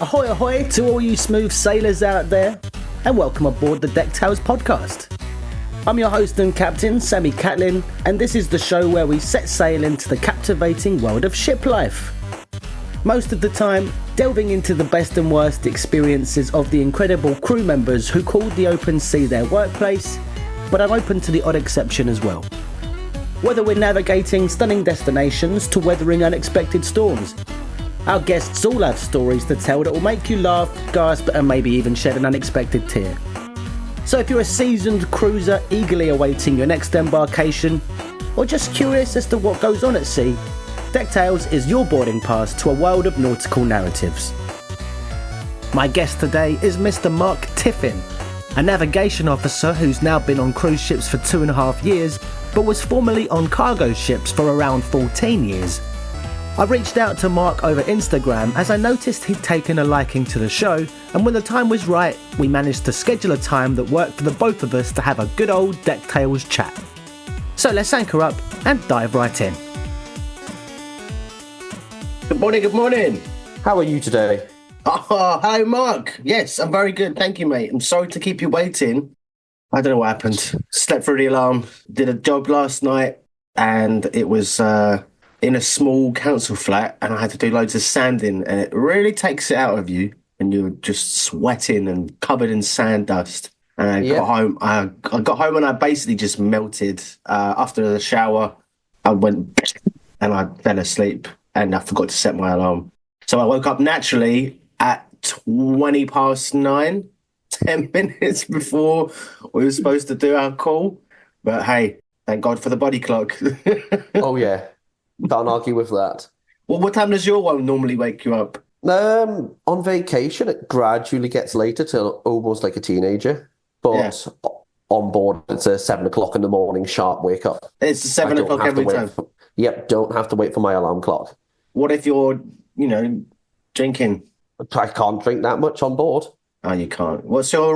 Ahoy ahoy to all you smooth sailors out there, and welcome aboard the DeckTales Podcast. I'm your host and captain, Sammy Catlin, and this is the show where we set sail into the captivating world of ship life. Most of the time, delving into the best and worst experiences of the incredible crew members who called the open sea their workplace, but I'm open to the odd exception as well. Whether we're navigating stunning destinations to weathering unexpected storms, our guests all have stories to tell that will make you laugh, gasp, and maybe even shed an unexpected tear. So if you're a seasoned cruiser eagerly awaiting your next embarkation, or just curious as to what goes on at sea, DeckTales is your boarding pass to a world of nautical narratives. My guest today is Mr. Mark Tiffin, a navigation officer who's now been on cruise ships for 2.5 years, but was formerly on cargo ships for around 14 years. I reached out to Mark over Instagram as I noticed he'd taken a liking to the show, and when the time was right, we managed to schedule a time that worked for the both of us to have a good old DeckTales chat. So let's anchor up and dive right in. Good morning, good morning. How are you today? Oh, hello Mark. Yes, I'm very good, thank you mate. I'm sorry to keep you waiting. I don't know what happened. Slept through the alarm, did a job last night, and it was in a small council flat, and I had to do loads of sanding, and it really takes it out of you, and you're just sweating and covered in sand dust. And I got home. I got home and I basically just melted. After the shower, I went and I fell asleep, and I forgot to set my alarm. So I woke up naturally at 9:20, 10 minutes before we were supposed to do our call. But hey, thank God for the body clock. Oh, yeah. Can't argue with that. Well, what time does your one normally wake you up? On vacation, it gradually gets later till almost like a teenager. But on board, it's a 7 o'clock in the morning sharp wake up. It's 7 o'clock every time? Don't have to wait for my alarm clock. What if you're, drinking? I can't drink that much on board. Oh, you can't. What's your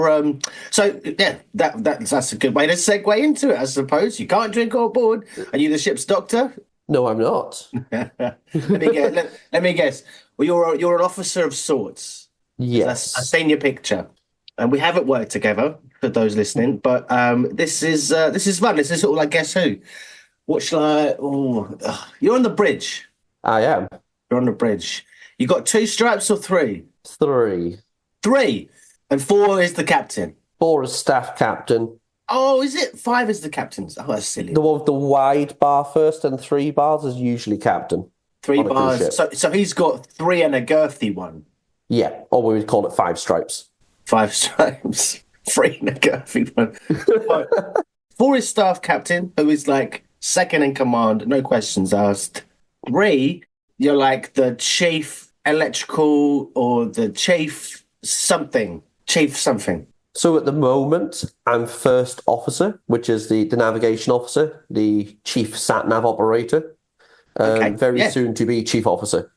that's a good way to segue into it, I suppose. You can't drink on board. Are you the ship's doctor? No, I'm not. Let me guess. Well, you're an officer of sorts. Yes. I've seen your picture, and we haven't worked together for those listening. But this is fun. This is sort of like Guess Who. What shall I? Oh, you're on the bridge. I am. You're on the bridge. You got 2 stripes or 3? 3. 3, and 4 is the captain. 4 is staff captain. Oh, is it? 5 is the captain's. Oh, that's silly. The one with the wide bar first and 3 bars is usually captain. 3 bars. So he's got 3 and a girthy one. Yeah, or we would call it 5 stripes. 5 stripes. 3 and a girthy one. 4 is staff captain, who is like second in command, no questions asked. 3, you're like the chief electrical or the chief something. Chief something. So at the moment, I'm first officer, which is the navigation officer, the chief sat-nav operator. Very soon to be chief officer.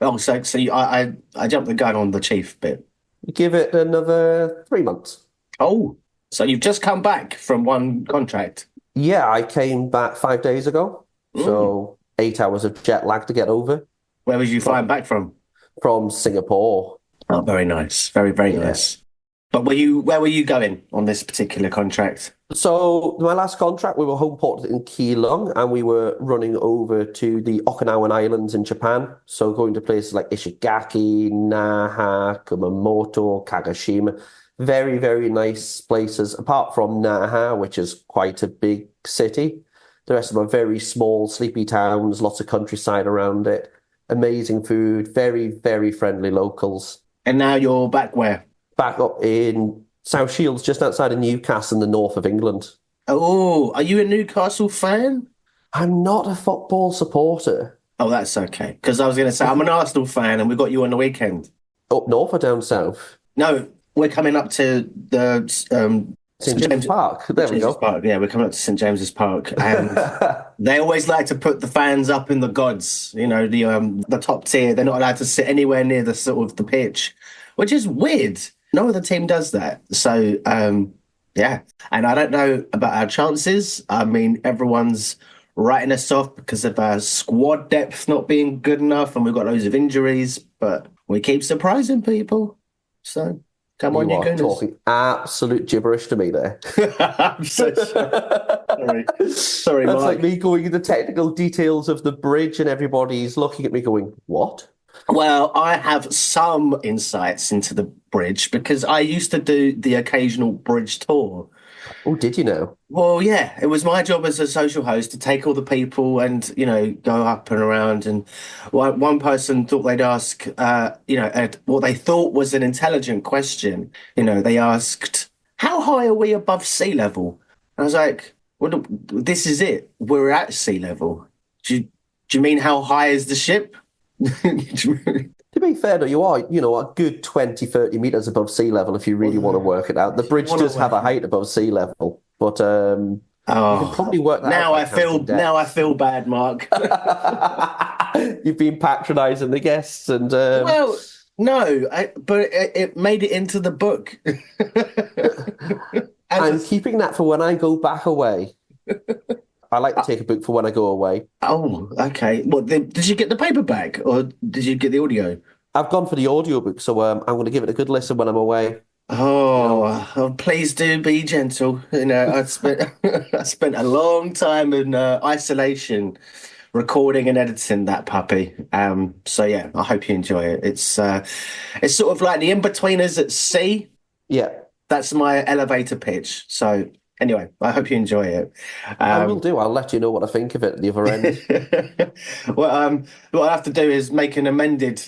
Oh, so I jumped the gun on the chief bit. Give it another 3 months. Oh, so you've just come back from one contract? Yeah, I came back 5 days ago. So 8 hours of jet lag to get over. Where was you flying back from? From Singapore. Oh, very nice. Very, very nice. But where were you going on this particular contract? So my last contract, we were home ported in Keelung, and we were running over to the Okinawan Islands in Japan. So going to places like Ishigaki, Naha, Kumamoto, Kagoshima. Very, very nice places. Apart from Naha, which is quite a big city. The rest of them are very small, sleepy towns, lots of countryside around it. Amazing food, very, very friendly locals. And now you're back where? Back up in South Shields, just outside of Newcastle in the north of England. Oh, are you a Newcastle fan? I'm not a football supporter. Oh, that's okay. Because I was going to say, I'm an Arsenal fan and we got you on the weekend. Up north or down south? No, we're coming up to the St James's Park. There we go. Park. Yeah, we're coming up to St James's Park. And they always like to put the fans up in the gods, the top tier. They're not allowed to sit anywhere near the sort of the pitch, which is weird. No other team does that. So, yeah. And I don't know about our chances. I mean, everyone's writing us off because of our squad depth not being good enough, and we've got loads of injuries. But we keep surprising people. So come on, You you are gooners. talking absolute gibberish to me there. I'm so sorry. Sorry, That's Mark. like me going into technical details of the bridge and everybody's looking at me going, what? Well, I have some insights into the bridge because I used to do the occasional bridge tour. Oh, did you know? Well, yeah, it was my job as a social host to take all the people and, go up and around. And one person thought they'd ask, what they thought was an intelligent question. They asked, how high are we above sea level? And I was like, well, this is it. We're at sea level. Do you mean how high is the ship? To be fair, though, you are, a good 20, 30 meters above sea level if you really want to work it out. The bridge does have a height above sea level, but you can probably work that now out. Now I feel bad, Mark. You've been patronising the guests and Well, no, but it made it into the book. I'm keeping that for when I go back away. I like to take a book for when I go away. Oh, okay. What did you get the paperback or did you get the audio? I've gone for the audiobook, so I'm going to give it a good listen when I'm away. Oh, please do be gentle. I spent I spent a long time in isolation recording and editing that puppy. So yeah, I hope you enjoy it. It's sort of like the in-betweeners at sea. Yeah. That's my elevator pitch. So anyway, I hope you enjoy it. I will do. I'll let you know what I think of it at the other end. Well, what I have to do is make an amended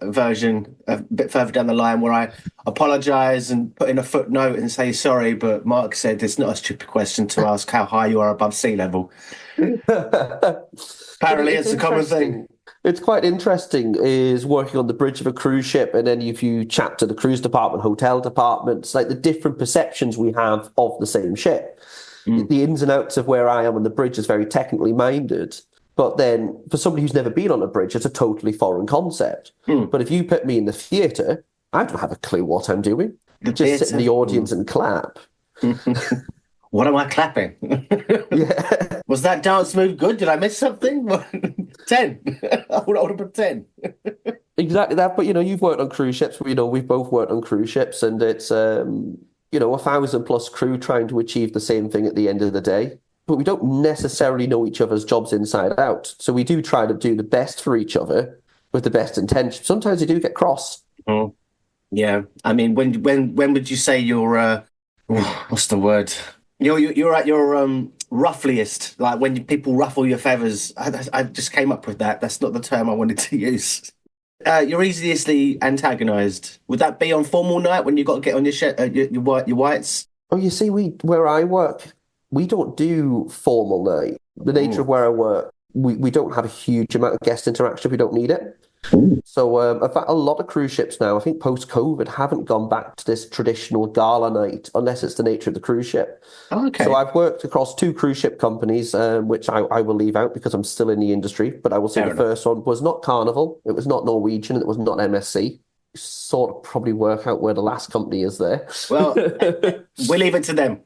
version a bit further down the line where I apologise and put in a footnote and say sorry, but Mark said it's not a stupid question to ask how high you are above sea level. Apparently, it's a common thing. It's quite interesting is working on the bridge of a cruise ship, and then if you chat to the cruise department, hotel departments, like the different perceptions we have of the same ship. The ins and outs of where I am on the bridge is very technically minded. But then for somebody who's never been on a bridge, it's a totally foreign concept. But if you put me in the theatre, I don't have a clue what I'm doing. Just sit in the audience and clap. What am I clapping? Yeah. Was that dance move good? Did I miss something? 10. I would have put 10. Exactly that. But, you've worked on cruise ships. We've both worked on cruise ships, and it's, 1,000+ crew trying to achieve the same thing at the end of the day. But we don't necessarily know each other's jobs inside out. So we do try to do the best for each other with the best intention. Sometimes they do get cross. Yeah. I mean, when would you say you're, what's the word? You're at your ruffliest, like when people ruffle your feathers. I just came up with that. That's not the term I wanted to use. You're easily antagonised. Would that be on formal night when you got to get on your whites? Oh, you see, where I work, we don't do formal night. The nature of where I work, we don't have a huge amount of guest interaction if we don't need it. So in fact, a lot of cruise ships now, I think post-COVID, haven't gone back to this traditional gala night unless it's the nature of the cruise ship. Okay. So I've worked across 2 cruise ship companies, which I will leave out because I'm still in the industry. But I will say the first one was not Carnival, it was not Norwegian, and it was not MSC. Sort of probably work out where the last company is there. Well, we'll leave it to them.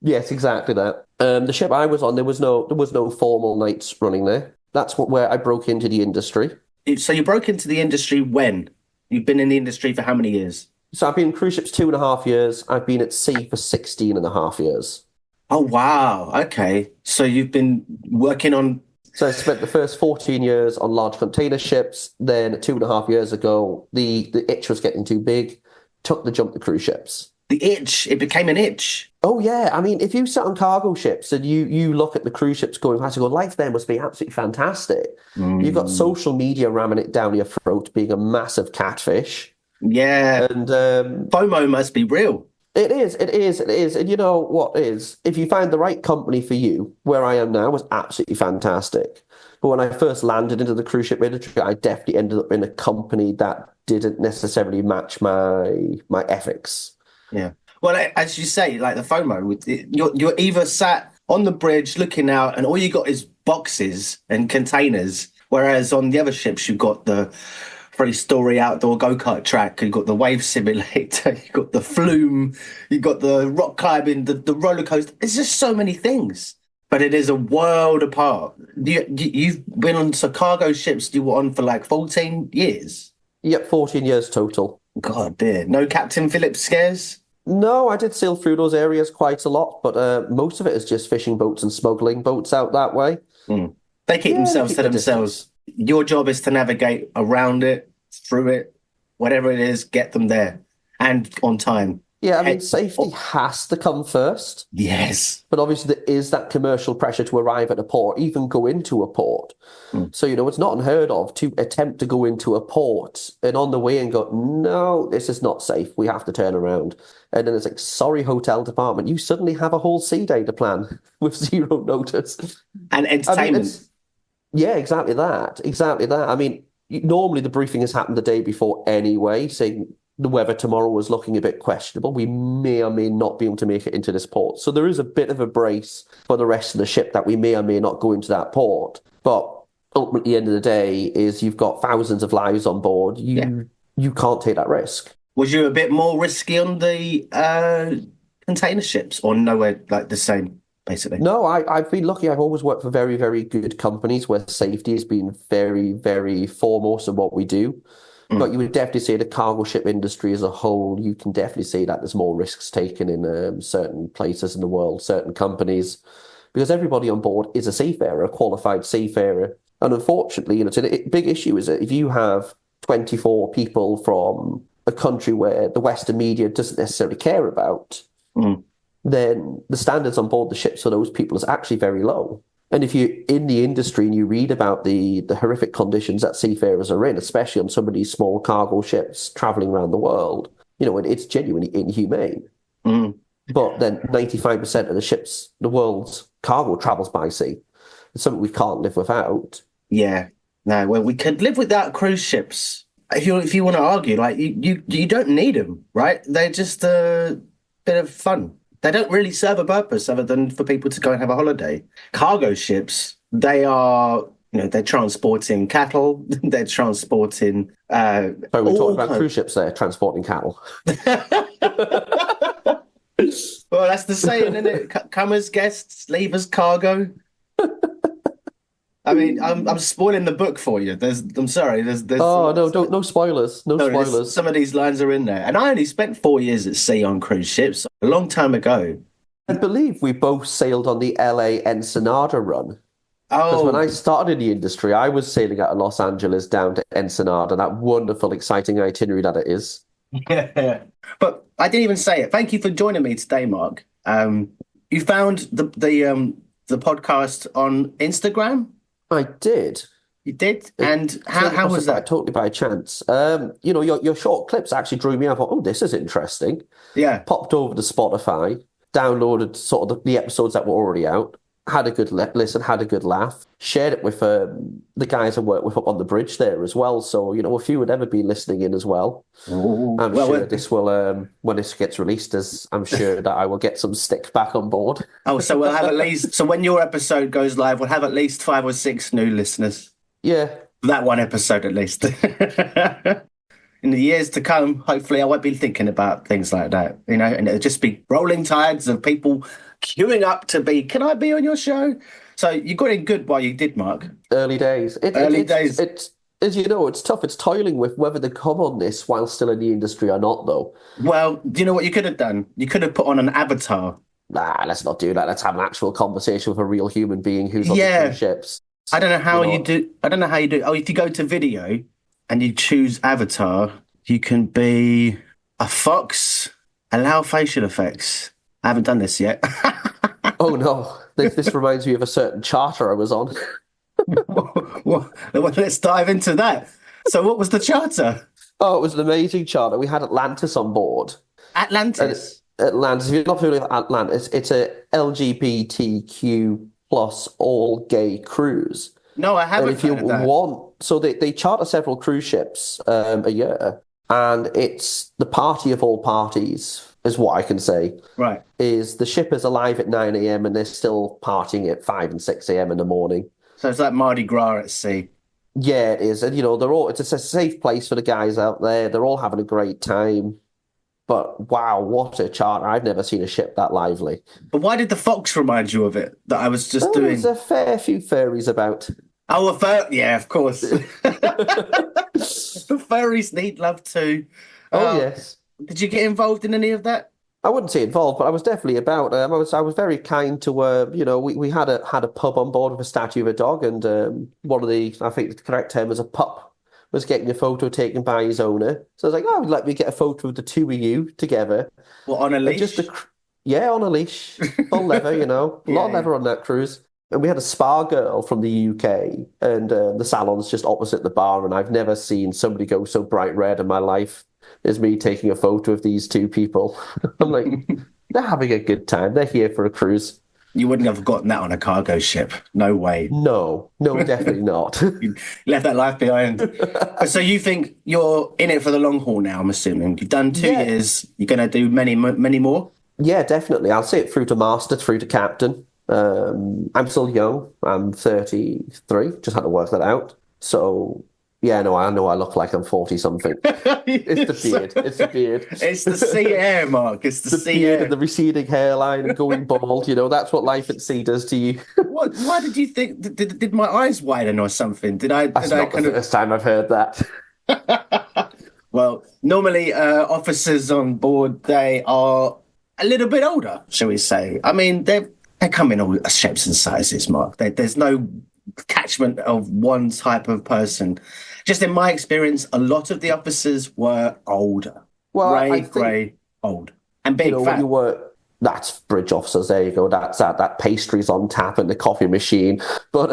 Yes, exactly that. The ship I was on, there was no formal nights running there. That's where I broke into the industry. So you broke into the industry when? You've been in the industry for how many years? So I've been in cruise ships 2.5 years. I've been at sea for 16.5 years. Oh, wow. Okay. So you've been working on... So I spent the first 14 years on large container ships. Then 2.5 years ago, the itch was getting too big. Took the jump to cruise ships. The itch. It became an itch. Oh, yeah. I mean, if you sit on cargo ships and you look at the cruise ships going past, you go, life there must be absolutely fantastic. You've got social media ramming it down your throat, being a massive catfish. Yeah. And FOMO must be real. It is. And you know what is? If you find the right company for you, where I am now was absolutely fantastic. But when I first landed into the cruise ship industry, I definitely ended up in a company that didn't necessarily match my ethics. Yeah. Well, as you say, like the FOMO, you're either sat on the bridge looking out and all you got is boxes and containers, whereas on the other ships you've got the 3-story outdoor go-kart track, you've got the wave simulator, you've got the flume, you've got the rock climbing, the roller coaster. It's just so many things. But it is a world apart. You've been on cargo ships you were on for like 14 years. Yep, 14 years total. God dear. No Captain Phillips scares? No, I did sail through those areas quite a lot, but most of it is just fishing boats and smuggling boats out that way. Mm. They keep Yeah, they themselves keep to the themselves. distance. Your job is to navigate around it, through it, whatever it is, get them there and on time. Yeah, I mean, Head- safety oh, has to come first, yes. but obviously there is that commercial pressure to arrive at a port, even go into a port. Mm. So, it's not unheard of to attempt to go into a port and on the way and go, no, this is not safe. We have to turn around. And then it's like, sorry, hotel department, you suddenly have a whole sea day to plan with zero notice. And I mean, entertainment. yeah, exactly that. Exactly that. I mean, normally the briefing has happened the day before anyway, saying the weather tomorrow was looking a bit questionable. We may or may not be able to make it into this port. So there is a bit of a brace for the rest of the ship that we may or may not go into that port. But ultimately, at the end of the day, is you've got thousands of lives on board. You can't take that risk. Was you a bit more risky on the container ships or nowhere like the same, basically? No, I've been lucky. I've always worked for very, very good companies where safety has been very, very foremost in what we do. But Mm. you would definitely say the cargo ship industry as a whole, you can definitely say that there's more risks taken in certain places in the world, certain companies, because everybody on board is a seafarer, a qualified seafarer. And unfortunately, it's a big issue is that if you have 24 people from a country where the Western media doesn't necessarily care about, Mm. then the standards on board the ships for those people is actually very low. And if you're in the industry and you read about the horrific conditions that seafarers are in, especially on some of these small cargo ships traveling around the world, it's genuinely inhumane. Mm. But then 95% of the world's cargo travels by sea. It's something we can't live without. Yeah. No, well, we could live without cruise ships. If you want to argue, like you don't need them, right? They're just a bit of fun. They don't really serve a purpose other than for people to go and have a holiday. Cargo ships, they are, they're transporting cattle, they're transporting So we're talking all about kinds. cruise ships there, transporting cattle. Well, that's the saying, isn't it? Come as guests, leave as cargo. I mean, I'm spoiling the book for you. I'm sorry. There's Oh, no, no spoilers. No no, spoilers. some of these lines are in there. And I only spent 4 years at sea on cruise ships a long time ago. I believe we both sailed on the LA Ensenada run. Because when Oh, I started in the industry, I was sailing out of Los Angeles down to Ensenada, that wonderful, exciting itinerary that it is. yeah. But I didn't even say it. Thank you for joining me today, Mark. You found the podcast on Instagram? I did. You did? It And how was that? totally by chance. Your short clips actually drew me. I thought, oh, this is interesting. Yeah. Popped over to Spotify, downloaded sort of the episodes that were already out, had a good listen, had a good laugh, shared it with the guys I work with up on the bridge there as well. So, a few would ever be listening in as well. Ooh. I'm Well, sure this will, when this gets released, I'm sure that I will get some stick back on board. oh, so we'll have at least, so when your episode goes live, we'll have at least 5 or 6 new listeners. Yeah, That one episode at least. In the years to come, hopefully I won't be thinking about things like that, and it'll just be rolling tides of people queuing up to be, can I be on your show? So you got in good while you did, Mark. early days. Early days. It's as you know, it's tough. It's toiling with whether to come on this while still in the industry or not, though. Well, do you know what you could have done? You could have put on an avatar. Nah, let's not do that. Let's have an actual conversation with a real human being who's on the Yeah. cruise ships. I don't know how You know you what? do. I don't know how you do. Oh, if you go to video and you choose avatar, you can be a fox, allow facial effects. I haven't done this yet. Oh no, this reminds me of a certain charter I was on. Well, let's dive into that. So, what was the charter? Oh, it was an amazing charter. We had Atlantis on board. And Atlantis. Atlantis, if you're not familiar with Atlantis, it's a LGBTQ plus all gay cruise. No, I And haven't if you heard of that. want, so they charter several cruise ships a year, and it's the party of all parties, is what I can say. Right. Is the ship is alive at 9 a.m. and they're still partying at 5 and 6 a.m. in the morning. So it's like Mardi Gras at sea. Yeah, it is. And it's a safe place for the guys out there. They're all having a great time. But wow, what a charter. I've never seen a ship that lively. But why did the fox remind you of it? That I was just doing. There's a fair few fairies about. Oh, yeah, of course. The furries need love too. Oh Uh, yes. did you get involved in any of that? I wouldn't say involved, but I was definitely about. I was very kind to. We had a pub on board with a statue of a dog, and one of the, I think the correct term was a pup, was getting a photo taken by his owner. So I was like, oh, let me get a photo of the two of you together. What, on a And leash? yeah, on a leash, full leather, a lot Yeah, of leather on that cruise. And we had a spa girl from the UK, and the salon's just opposite the bar, and I've never seen somebody go so bright red in my life as me taking a photo of these two people. I'm like, they're having a good time. They're here for a cruise. You wouldn't have gotten that on a cargo ship. No way. No, definitely not. You left that life behind. So you think you're in it for the long haul now, I'm assuming. You've done 2 years. You're going to do many, many more? Yeah, definitely. I'll say it through to master, through to captain. I'm still young. I'm 33. Just had to work that out. So, yeah, no, I know I look like I'm 40 something. It's the beard. It's the beard. It's the sea air, Mark. It's the sea beard air. and the receding hairline and going bald. That's what life at sea does to you. What? Why did you think? Did my eyes widen or something? That's not the first time I've heard that. Well, normally officers on board, they are a little bit older, shall we say? I mean, they come in all shapes and sizes, Mark. There's no catchment of one type of person. Just in my experience, a lot of the officers were older. Well, grey, old, and big, fat. When you were, that's bridge officers. There you go. That's that pastries on tap and the coffee machine. But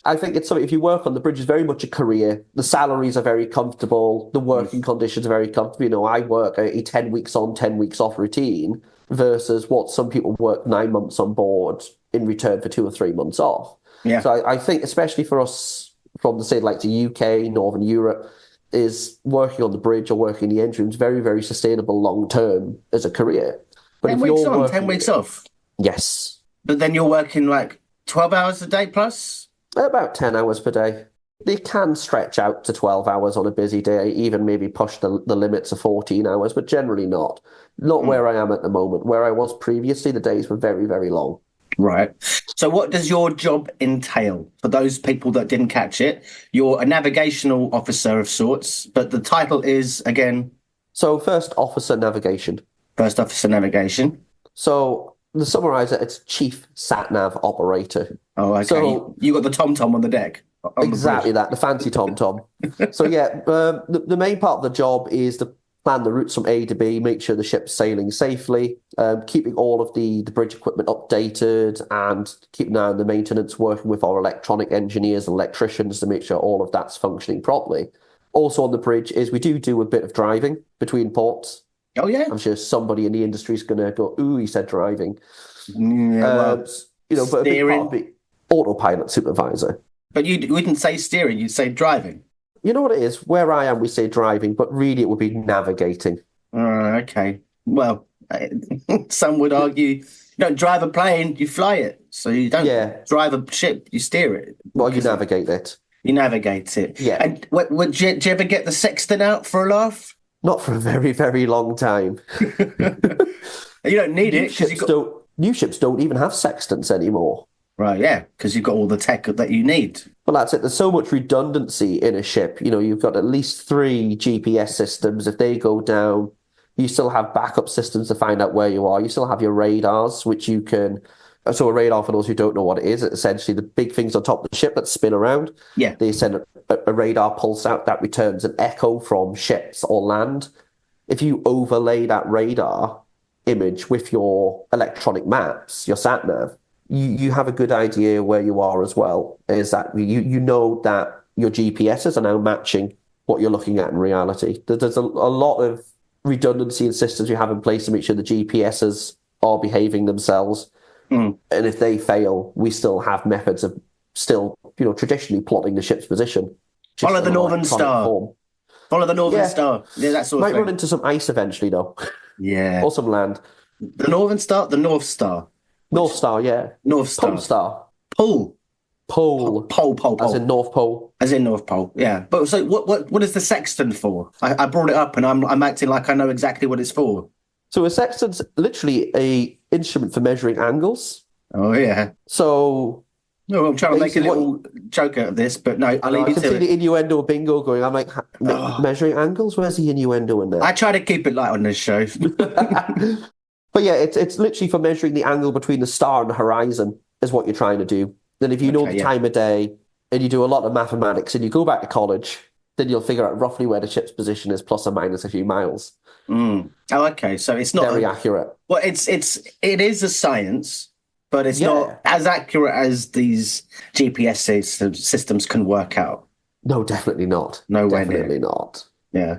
I think it's something. If you work on the bridge, it's very much a career. The salaries are very comfortable. The working conditions are very comfortable. I work a 10 weeks on, 10 weeks off routine versus what some people work 9 months on board in return for 2 or 3 months off. Yeah. So I think, especially for us from the, say, like the UK, Northern Europe, is working on the bridge or working in the engine rooms very, very sustainable long term as a career. But 10 weeks on, 10 weeks off. Yes. But then you're working like 12 hours a day plus? About 10 hours per day. They can stretch out to 12 hours on a busy day, even maybe push the limits of 14 hours, but generally not. Not where I am at the moment. Where I was previously, the days were very, very long. Right. So what does your job entail? For those people that didn't catch it, you're a navigational officer of sorts, but the title is, again... So first officer navigation. First officer navigation. So to summarise it, it's chief sat-nav operator. Oh, okay. So, you got the tom-tom on the deck. Exactly that, the fancy tom-tom. So yeah, the main part of the job is to plan the routes from A to B, make sure the ship's sailing safely, keeping all of the bridge equipment updated and keeping an eye on the maintenance, working with our electronic engineers and electricians to make sure all of that's functioning properly. Also on the bridge is we do a bit of driving between ports. Oh, yeah. I'm sure somebody in the industry is going to go, ooh, he said driving. Yeah, but a big part of it, autopilot supervisor. But you wouldn't say steering, you'd say driving. You know what it is? Where I am, we say driving, but really it would be navigating. Okay. Well, some would argue you don't drive a plane, you fly it. So you don't drive a ship, you steer it. Well, you navigate it. You navigate it. Yeah. And did you ever get the sextant out for a laugh? Not for a very, very long time. You don't need it. New ships don't even have sextants anymore. Right, yeah, because you've got all the tech that you need. Well, that's it. There's so much redundancy in a ship. You've got at least 3 GPS systems. If they go down, you still have backup systems to find out where you are. You still have your radars, which you can... So a radar, for those who don't know what it is, it's essentially the big things on top of the ship that spin around. Yeah. They send a radar pulse out that returns an echo from ships or land. If you overlay that radar image with your electronic maps, your sat-nav, you have a good idea where you are as well. Is that you know that your GPSs are now matching what you're looking at in reality. There's a lot of redundancy in systems you have in place to make sure the GPSs are behaving themselves. And if they fail, we still have methods of traditionally plotting the ship's position. Follow the Northern Star. Follow the Northern Star. Yeah, that sort of thing. Might run into some ice eventually, though. Yeah. Or some land. The Northern Star? The North Star. North Star, yeah. North Star. Pole Star. Pole. Pole. As in North Pole. As in North Pole, yeah. But so what is the sextant for? I brought it up and I'm acting like I know exactly what it's for. So a sextant's literally a instrument for measuring angles. Oh, yeah. So, No, I'm trying to make a Basically, little joke out of this, but no, I'll leave I you can to see it. the innuendo bingo going. I'm like, Oh. measuring angles? Where's the innuendo in there? I try to keep it light on this show. But yeah, it's literally for measuring the angle between the star and the horizon is what you're trying to do. Then if you know the time of day and you do a lot of mathematics and you go back to college, then you'll figure out roughly where the ship's position is, plus or minus a few miles. Oh, okay. So it's not very accurate. Well, it is a science, but it's not as accurate as these GPS systems can work out. No, definitely not. Nowhere definitely near. not. Yeah.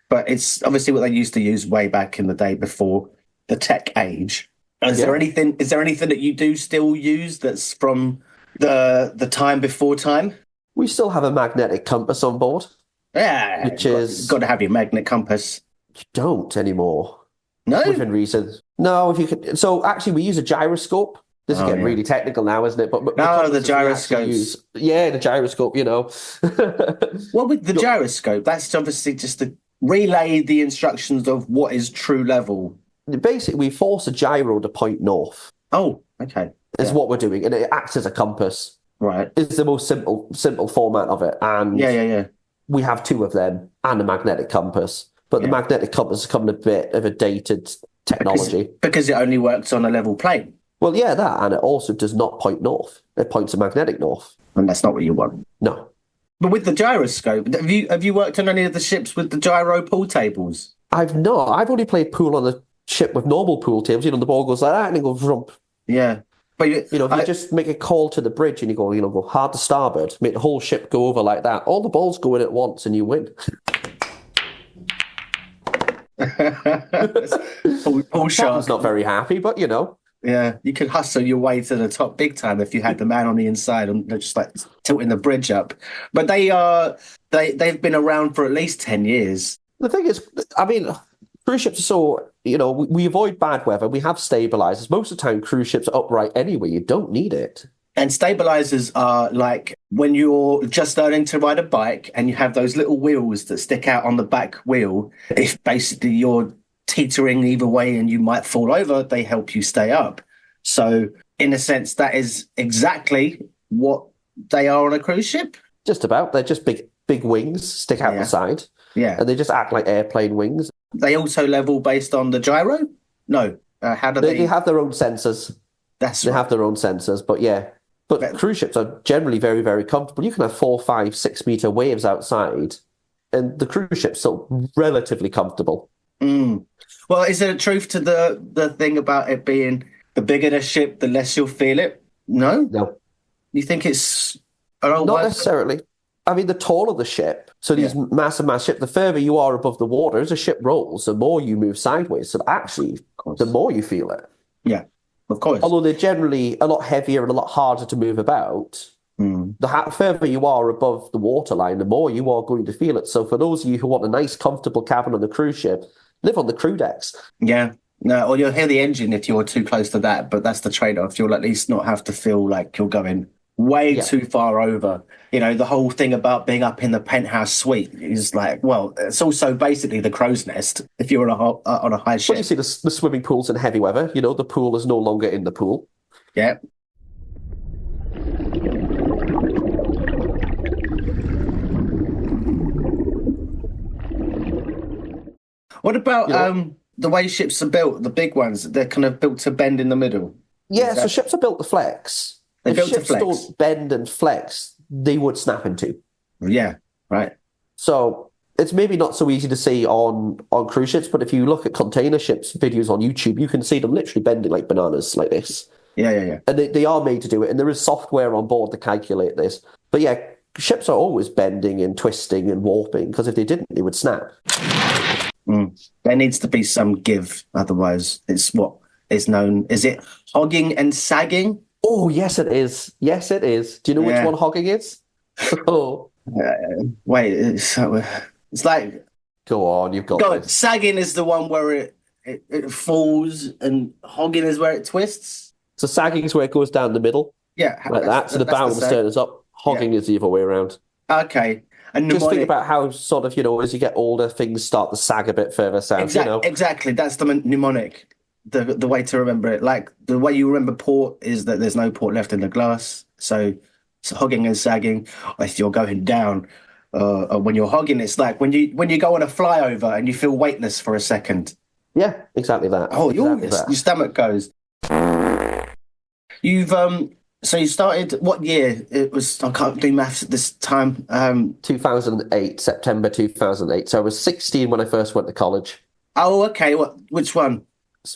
But it's obviously what they used to use way back in the day before the tech age. Is there anything that you do still use that's from the time before time? We still have a magnetic compass on board. Yeah. Which is got to have your magnet compass. You don't anymore. No? Within reason. No, if you could. So actually we use a gyroscope. This is getting really technical now, isn't it? But no, the gyroscopes. The gyroscope, Well, with the gyroscope, that's obviously just to relay the instructions of what is true level. Basically, we force a gyro to point north. Oh, okay. Is what we're doing, and it acts as a compass. Right. It's the most simple format of it. And we have two of them and a magnetic compass. But the magnetic compass has come a bit of a dated technology. Because it only works on a level plane. Well, yeah, that, and it also does not point north. It points a magnetic north. And that's not what you want. No. But with the gyroscope, have you worked on any of the ships with the gyro pool tables? I've not. I've only played pool on the ship with normal pool tables. The ball goes like that and it goes rump. Yeah. But if you just make a call to the bridge and you go hard to starboard, make the whole ship go over like that, all the balls go in at once and you win. Paul Shark's not very happy, but Yeah, you could hustle your way to the top big time if you had the man on the inside and they're just like tilting the bridge up. But they've been around for at least 10 years. The thing is, cruise ships are so, we avoid bad weather. We have stabilizers. Most of the time, cruise ships are upright anyway. You don't need it. And stabilizers are like when you're just learning to ride a bike and you have those little wheels that stick out on the back wheel. If basically you're teetering either way and you might fall over, they help you stay up. So in a sense, that is exactly what they are on a cruise ship. Just about. They're just big wings stick out the side. Yeah. And they just act like airplane wings. They also level based on the gyro? No. How do They have their own sensors. They have their own sensors, but yeah. But cruise ships are generally very, very comfortable. You can have 4, 5, 6 meter waves outside, and the cruise ship's still relatively comfortable. Mm. Well, is there a truth to the thing about it being the bigger the ship, the less you'll feel it? No. You think it's not necessarily? The taller the ship, so these massive ships, the further you are above the water, as a ship rolls, the more you move sideways. So actually, the more you feel it. Yeah. Of course. Although they're generally a lot heavier and a lot harder to move about, the further you are above the waterline, the more you are going to feel it. So for those of you who want a nice, comfortable cabin on the cruise ship, live on the crew decks. Yeah. No, or you'll hear the engine if you're too close to that, but that's the trade-off. You'll at least not have to feel like you're going way too far over. The whole thing about being up in the penthouse suite is like, well, it's also basically the crow's nest if you're on a high ship. When you see the swimming pools in heavy weather, the pool is no longer in the pool. Yeah. What about the way ships are built, the big ones? They're kind of built to bend in the middle. Yeah, so ships are built to flex. If ships don't bend and flex, they would snap in two. Yeah, right. So it's maybe not so easy to see on cruise ships, but if you look at container ships videos on YouTube, you can see them literally bending like bananas like this. Yeah. And they are made to do it, and there is software on board to calculate this. But yeah, ships are always bending and twisting and warping, because if they didn't, they would snap. There needs to be some give, otherwise it's what is known. Is it hogging and sagging? Oh, yes, it is. Yes, it is. Do you know which one hogging is? Wait, it's like... Go on, you've got this. Sagging is the one where it falls, and hogging is where it twists. So sagging is where it goes down the middle. Yeah. Like that. So the bow and the stern is up. Hogging is the other way around. Okay. And just think about how sort of, as you get older, things start to sag a bit further south. Exactly. That's the mnemonic. the way to remember it. Like the way you remember port is that there's no port left in the glass. So it's hogging and sagging. If you're going down, when you're hogging, it's like when you go on a flyover and you feel weightless for a second. Yeah, exactly that. Oh, exactly your stomach goes. You've so you started what year? It was, I can't do maths at this time. 2008, September 2008. So I was 16 when I first went to college. Oh, okay. Which one?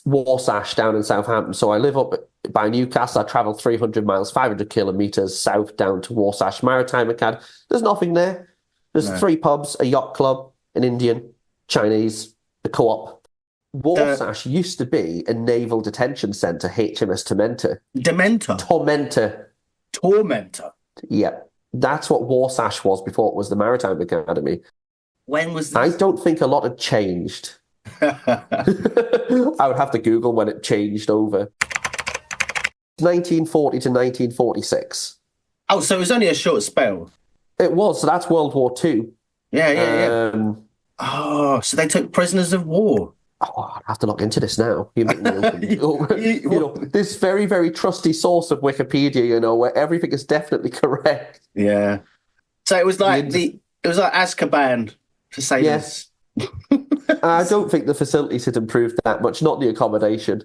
Warsash down in Southampton. So I live up by Newcastle. I travel 300 miles, 500 kilometres south down to Warsash Maritime Academy. There's nothing there. There's 3 pubs, a yacht club, an Indian, Chinese, a co-op. Warsash used to be a naval detention centre, HMS Tormentor. Yeah. That's what Warsash was before it was the Maritime Academy. When was this? I don't think a lot had changed. I would have to Google when it changed over. 1940 to 1946. Oh, so it was only a short spell. It was. So that's World War II. Yeah. Oh, so they took prisoners of war. Oh, I'd have to look into this now. You make me open, this very, very trusty source of Wikipedia, where everything is definitely correct. Yeah. So it was like Azkaban for sailors. Yes. I don't think the facilities had improved that much, not the accommodation.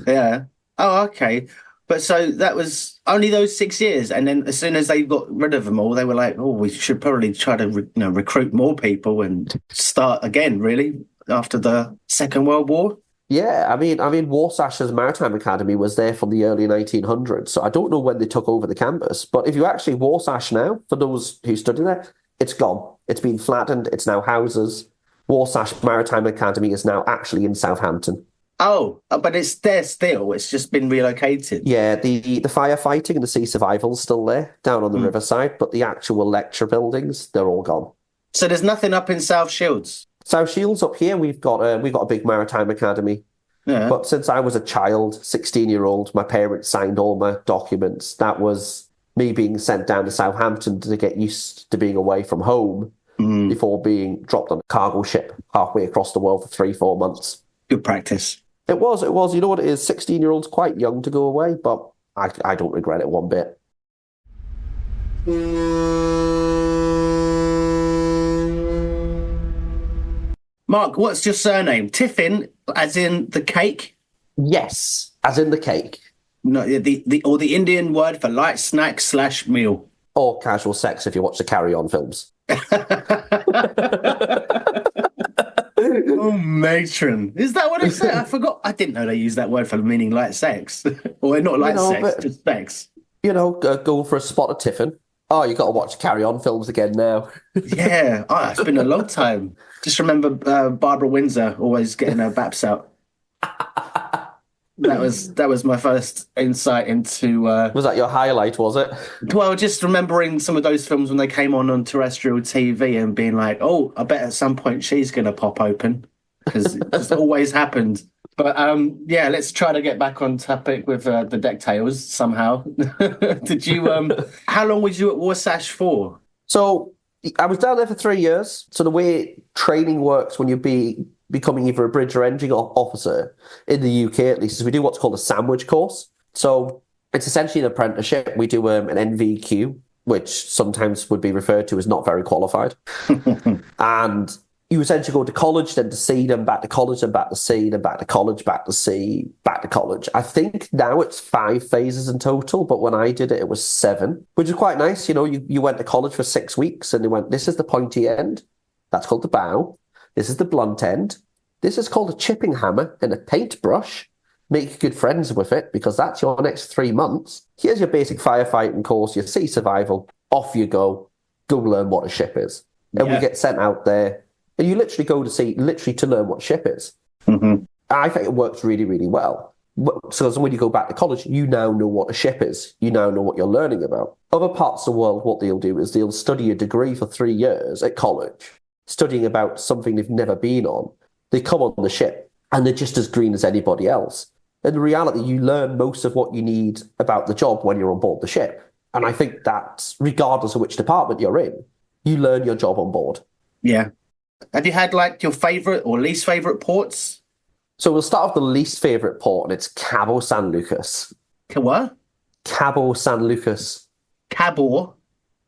Yeah. Oh, okay. But so that was only those 6 years, and then as soon as they got rid of them all, they were like, "Oh, we should probably try to recruit more people and start again." Really, after the Second World War. Yeah, I mean, Warsash's Maritime Academy was there from the early 1900s, so I don't know when they took over the campus. But if you actually Warsash now, for those who study there, it's gone. It's been flattened. It's now houses. Warsash Maritime Academy is now actually in Southampton. Oh, but it's there still. It's just been relocated. Yeah, the firefighting and the sea survival's still there, down on the riverside, but the actual lecture buildings, they're all gone. So there's nothing up in South Shields? South Shields up here, we've got a big maritime academy. Yeah. But since I was a child, 16-year-old, my parents signed all my documents. That was me being sent down to Southampton to get used to being away from home before being dropped on a cargo ship halfway across the world for 3-4 months. Good practice. It was. You know what it is? 16-year-olds quite young to go away, but I don't regret it one bit. Mark, what's your surname? Tiffin, as in the cake? Yes, as in the cake. No, the Indian word for light snack / meal. Or casual sex if you watch the Carry On films. Oh, matron. Is that what it said? I forgot. I didn't know they used that word for meaning light sex. Or not light sex, just sex. Go for a spot of Tiffin. Oh, you got to watch Carry On films again now. Yeah. Oh, it's been a long time. Just remember Barbara Windsor always getting her baps out. That was my first insight into... was that your highlight, was it? Well, just remembering some of those films when they came on terrestrial TV and being like, oh, I bet at some point she's going to pop open, because it just always happened. But yeah, let's try to get back on topic with the DeckTales somehow. Did you... how long was you at Warsash for? So I was down there for 3 years. So the way training works when you becoming either a bridge or engine officer in the UK, at least, is we do what's called a sandwich course. So it's essentially an apprenticeship. We do an NVQ, which sometimes would be referred to as not very qualified. And you essentially go to college, then to sea, then back to college, then back to sea, then back to college, back to sea, back to college. I think now it's 5 phases in total, but when I did it, it was 7, which is quite nice. You went to college for 6 weeks and they went, this is the pointy end. That's called the bow. This is the blunt end. This is called a chipping hammer and a paintbrush. Make good friends with it, because that's your next 3 months. Here's your basic firefighting course, your sea survival. Off you go. Go learn what a ship is. And we get sent out there. And you literally go to sea, literally to learn what ship is. Mm-hmm. I think it works really, really well. So when you go back to college, you now know what a ship is. You now know what you're learning about. Other parts of the world, what they'll do is they'll study a degree for 3 years at college, studying about something they've never been on. They come on the ship and they're just as green as anybody else. In reality, you learn most of what you need about the job when you're on board the ship. And I think that regardless of which department you're in, you learn your job on board. Yeah. Have you had like your favourite or least favourite ports? So we'll start with the least favourite port, and it's Cabo San Lucas. What? Cabo San Lucas. Cabo?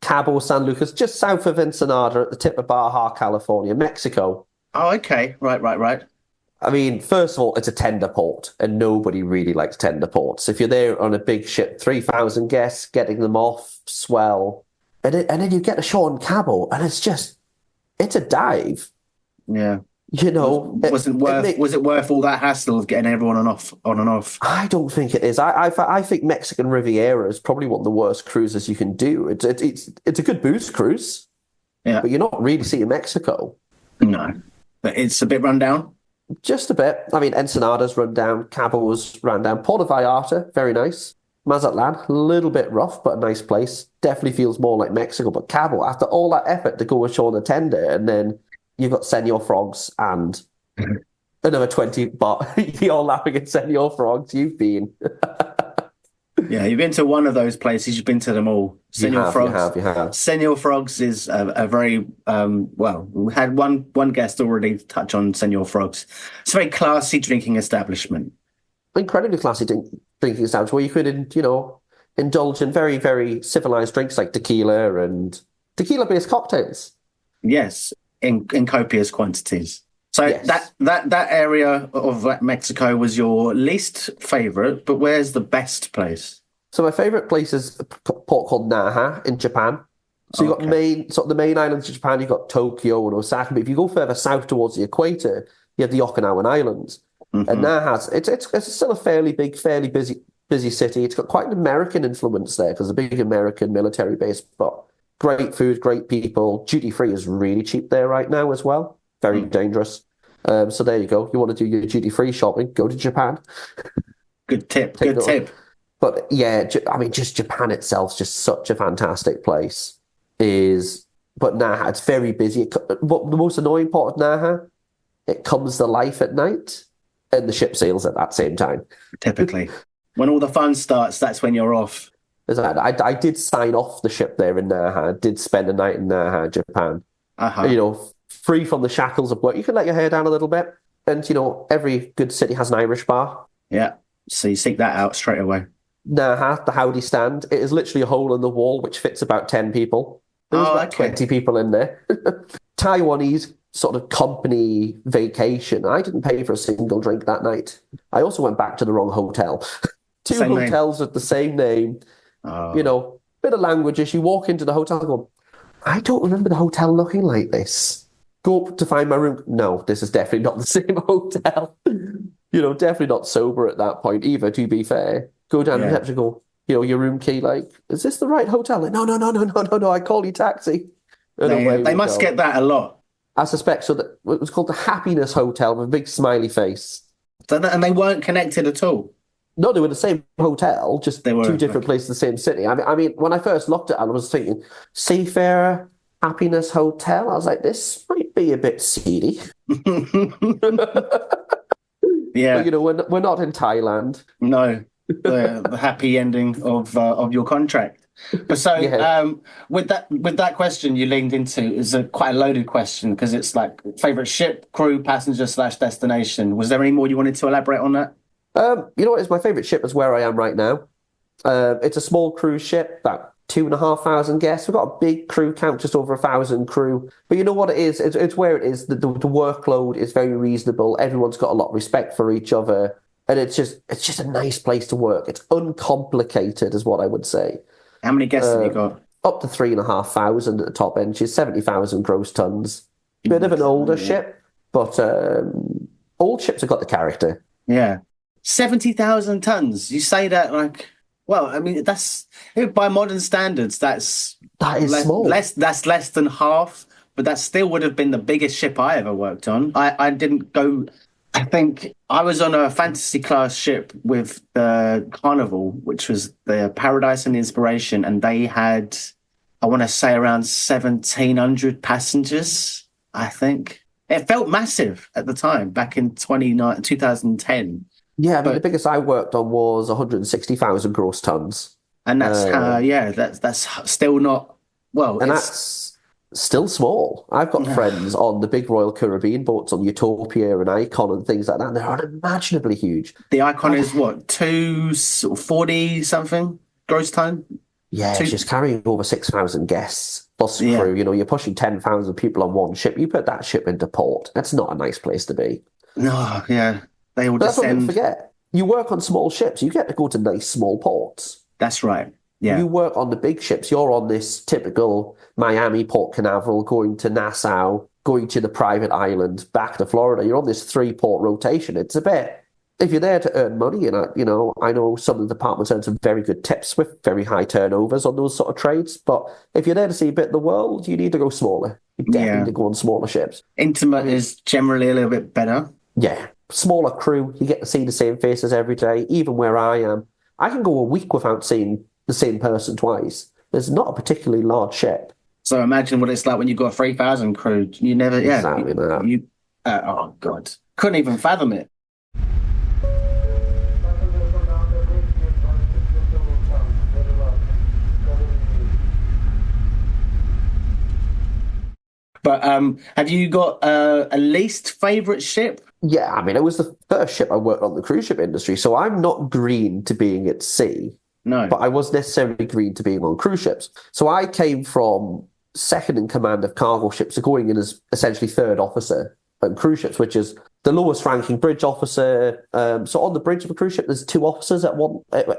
Cabo San Lucas, just south of Ensenada at the tip of Baja, California, Mexico. Oh, okay. Right. I mean, first of all, it's a tender port, and nobody really likes tender ports. If you're there on a big ship, 3,000 guests, getting them off, swell. And then you get ashore in Cabo, and it's a dive. Yeah. You know, was it worth all that hassle of getting everyone on and off? I don't think it is. I think Mexican Riviera is probably one of the worst cruises you can do. It's a good booze cruise, yeah, but you're not really seeing Mexico. No, but it's a bit run down. Just a bit. I mean, Ensenada's run down, Cabo's run down. Puerto Vallarta, very nice. Mazatlan, a little bit rough, but a nice place. Definitely feels more like Mexico. But Cabo, after all that effort to go ashore on a tender, and then you've got Senor Frogs and another 20, but you're laughing at Senor Frogs. You've been. Yeah, you've been to one of those places. You've been to them all. Senor Frogs. You have. Senor Frogs is a very, well, we had one guest already touch on Senor Frogs. It's a very classy drinking establishment. Incredibly classy drinking establishment where you could, indulge in very, very civilized drinks like tequila and tequila-based cocktails. Yes, in copious quantities. So yes. that area of Mexico was your least favourite, but where's the best place? So my favourite place is a port called Naha in Japan. So you've got the main islands of Japan, you've got Tokyo and Osaka, but if you go further south towards the equator, you have the Okinawan Islands. Mm-hmm. And Naha, it's still a fairly big, fairly busy city. It's got quite an American influence there because a big American military base, but great food, great people. Duty-free is really cheap there right now as well. Very dangerous. So there you go. You want to do your duty-free shopping, go to Japan. Good tip. But yeah, I mean, just Japan itself is just such a fantastic place. But Naha, it's very busy. But the most annoying part of Naha, it comes to life at night and the ship sails at that same time. Typically. When all the fun starts, that's when you're off. I did sign off the ship there in Naha. I did spend a night in Naha, Japan. Free from the shackles of work. You can let your hair down a little bit. And, every good city has an Irish bar. Yeah. So you seek that out straight away. Naha, the Howdy Stand. It is literally a hole in the wall which fits about 10 people. There's about 20 people in there. Taiwanese sort of company vacation. I didn't pay for a single drink that night. I also went back to the wrong hotel. Two same hotels name. with the same name. Oh. Bit of language issue. You walk into the hotel and go, I don't remember the hotel looking like this. Go up to find my room. No, this is definitely not the same hotel. Definitely not sober at that point either, to be fair. Go down the steps and go, your room key, like, is this the right hotel? Like, no, I call you taxi. They must get that a lot. I suspect so. That it was called the Happiness Hotel with a big smiley face. And they weren't connected at all? No, they were the same hotel, just two different places in the same city. I mean, when I first looked at it, I was thinking, Seafarer, Happiness Hotel. I was like, this might be a bit seedy. Yeah. But, we're not in Thailand. No, the happy ending of your contract. But so with that question you leaned into is quite a loaded question because it's like favorite ship, crew, passenger / destination. Was there any more you wanted to elaborate on that? You know what? It's my favorite ship is where I am right now. It's a small cruise ship, about 2,500 guests. We've got a big crew count, just over 1,000 crew. But you know what it is? It's where it is. The workload is very reasonable. Everyone's got a lot of respect for each other. And it's just a nice place to work. It's uncomplicated is what I would say. How many guests have you got? Up to 3,500 at the top end. She's 70,000 gross tons. Bit of an older ship, but old ships have got the character. Yeah. 70,000 tons. You say that like, well, I mean, that's by modern standards, that is small. That's less than half, but that still would have been the biggest ship I ever worked on. I didn't go. I think I was on a fantasy class ship with the Carnival, which was the Paradise and Inspiration, and they had, I want to say, around 1,700 passengers, I think. It felt massive at the time, back in 2010. Yeah, I mean, the biggest I worked on was 160,000 gross tons. And that's that's still not, well, and that's still small. I've got friends on the big Royal Caribbean boats on Utopia and Icon and things like that, and they're unimaginably huge. The Icon is what, 240 something gross ton? Yeah, it's just carrying over 6,000 guests plus crew. You know, you're pushing 10,000 people on one ship. You put that ship into port. That's not a nice place to be. No, yeah. They all That's what descend. people forget. You work on small ships. You get to go to nice small ports. That's right. Yeah. You work on the big ships. You're on this typical Miami, Port Canaveral, going to Nassau, going to the private island, back to Florida. You're on this 3-port rotation. It's a bit... If you're there to earn money, and I know some of the departments earn some very good tips with very high turnovers on those sort of trades. But if you're there to see a bit of the world, you need to go smaller. You definitely need to go on smaller ships. Intimate is generally a little bit better. Yeah, smaller crew. You get to see the same faces every day. Even where I am, I can go a week without seeing the same person twice. There's not a particularly large ship. So imagine what it's like when you've got a 3,000 crew. You never, Exactly that. Oh God, couldn't even fathom it. But have you got a least favourite ship? Yeah, I mean, it was the first ship I worked on the cruise ship industry, so I'm not green to being at sea. No. But I was necessarily green to being on cruise ships. So I came from second in command of cargo ships, so going in as essentially third officer on cruise ships, which is the lowest ranking bridge officer. So on the bridge of a cruise ship, there's 2 officers at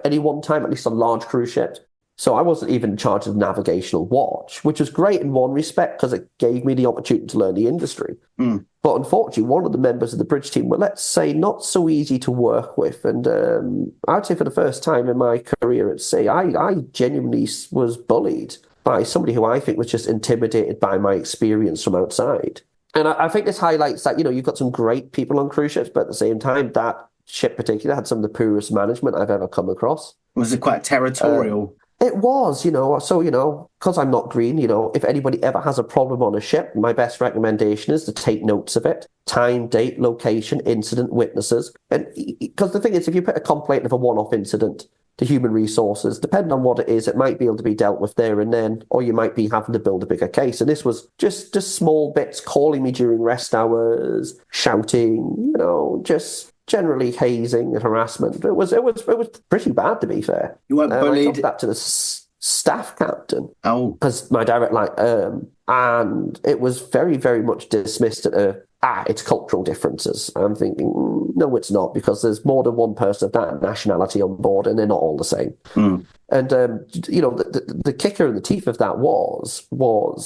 any one time, at least on large cruise ships. So I wasn't even in charge of navigational watch, which was great in one respect because it gave me the opportunity to learn the industry. But unfortunately, one of the members of the bridge team were, let's say, not so easy to work with. And I'd say for the first time in my career at sea, I genuinely was bullied by somebody who I think was just intimidated by my experience from outside. And I think this highlights that, you've got some great people on cruise ships, but at the same time, that ship particularly had some of the poorest management I've ever come across. Was it quite territorial? It was, so, because I'm not green, if anybody ever has a problem on a ship, my best recommendation is to take notes of it. Time, date, location, incident, witnesses. And because the thing is, if you put a complaint of a one-off incident to human resources, depending on what it is, it might be able to be dealt with there and then, or you might be having to build a bigger case. And this was just small bits, calling me during rest hours, shouting, just generally hazing and harassment. It was pretty bad, to be fair. You weren't bullied? I took that to the staff captain. Oh. As my direct line. And it was very, very much dismissed at it's cultural differences. I'm thinking, no, it's not, because there's more than one person of that nationality on board and they're not all the same. And, the kicker in the teeth of that was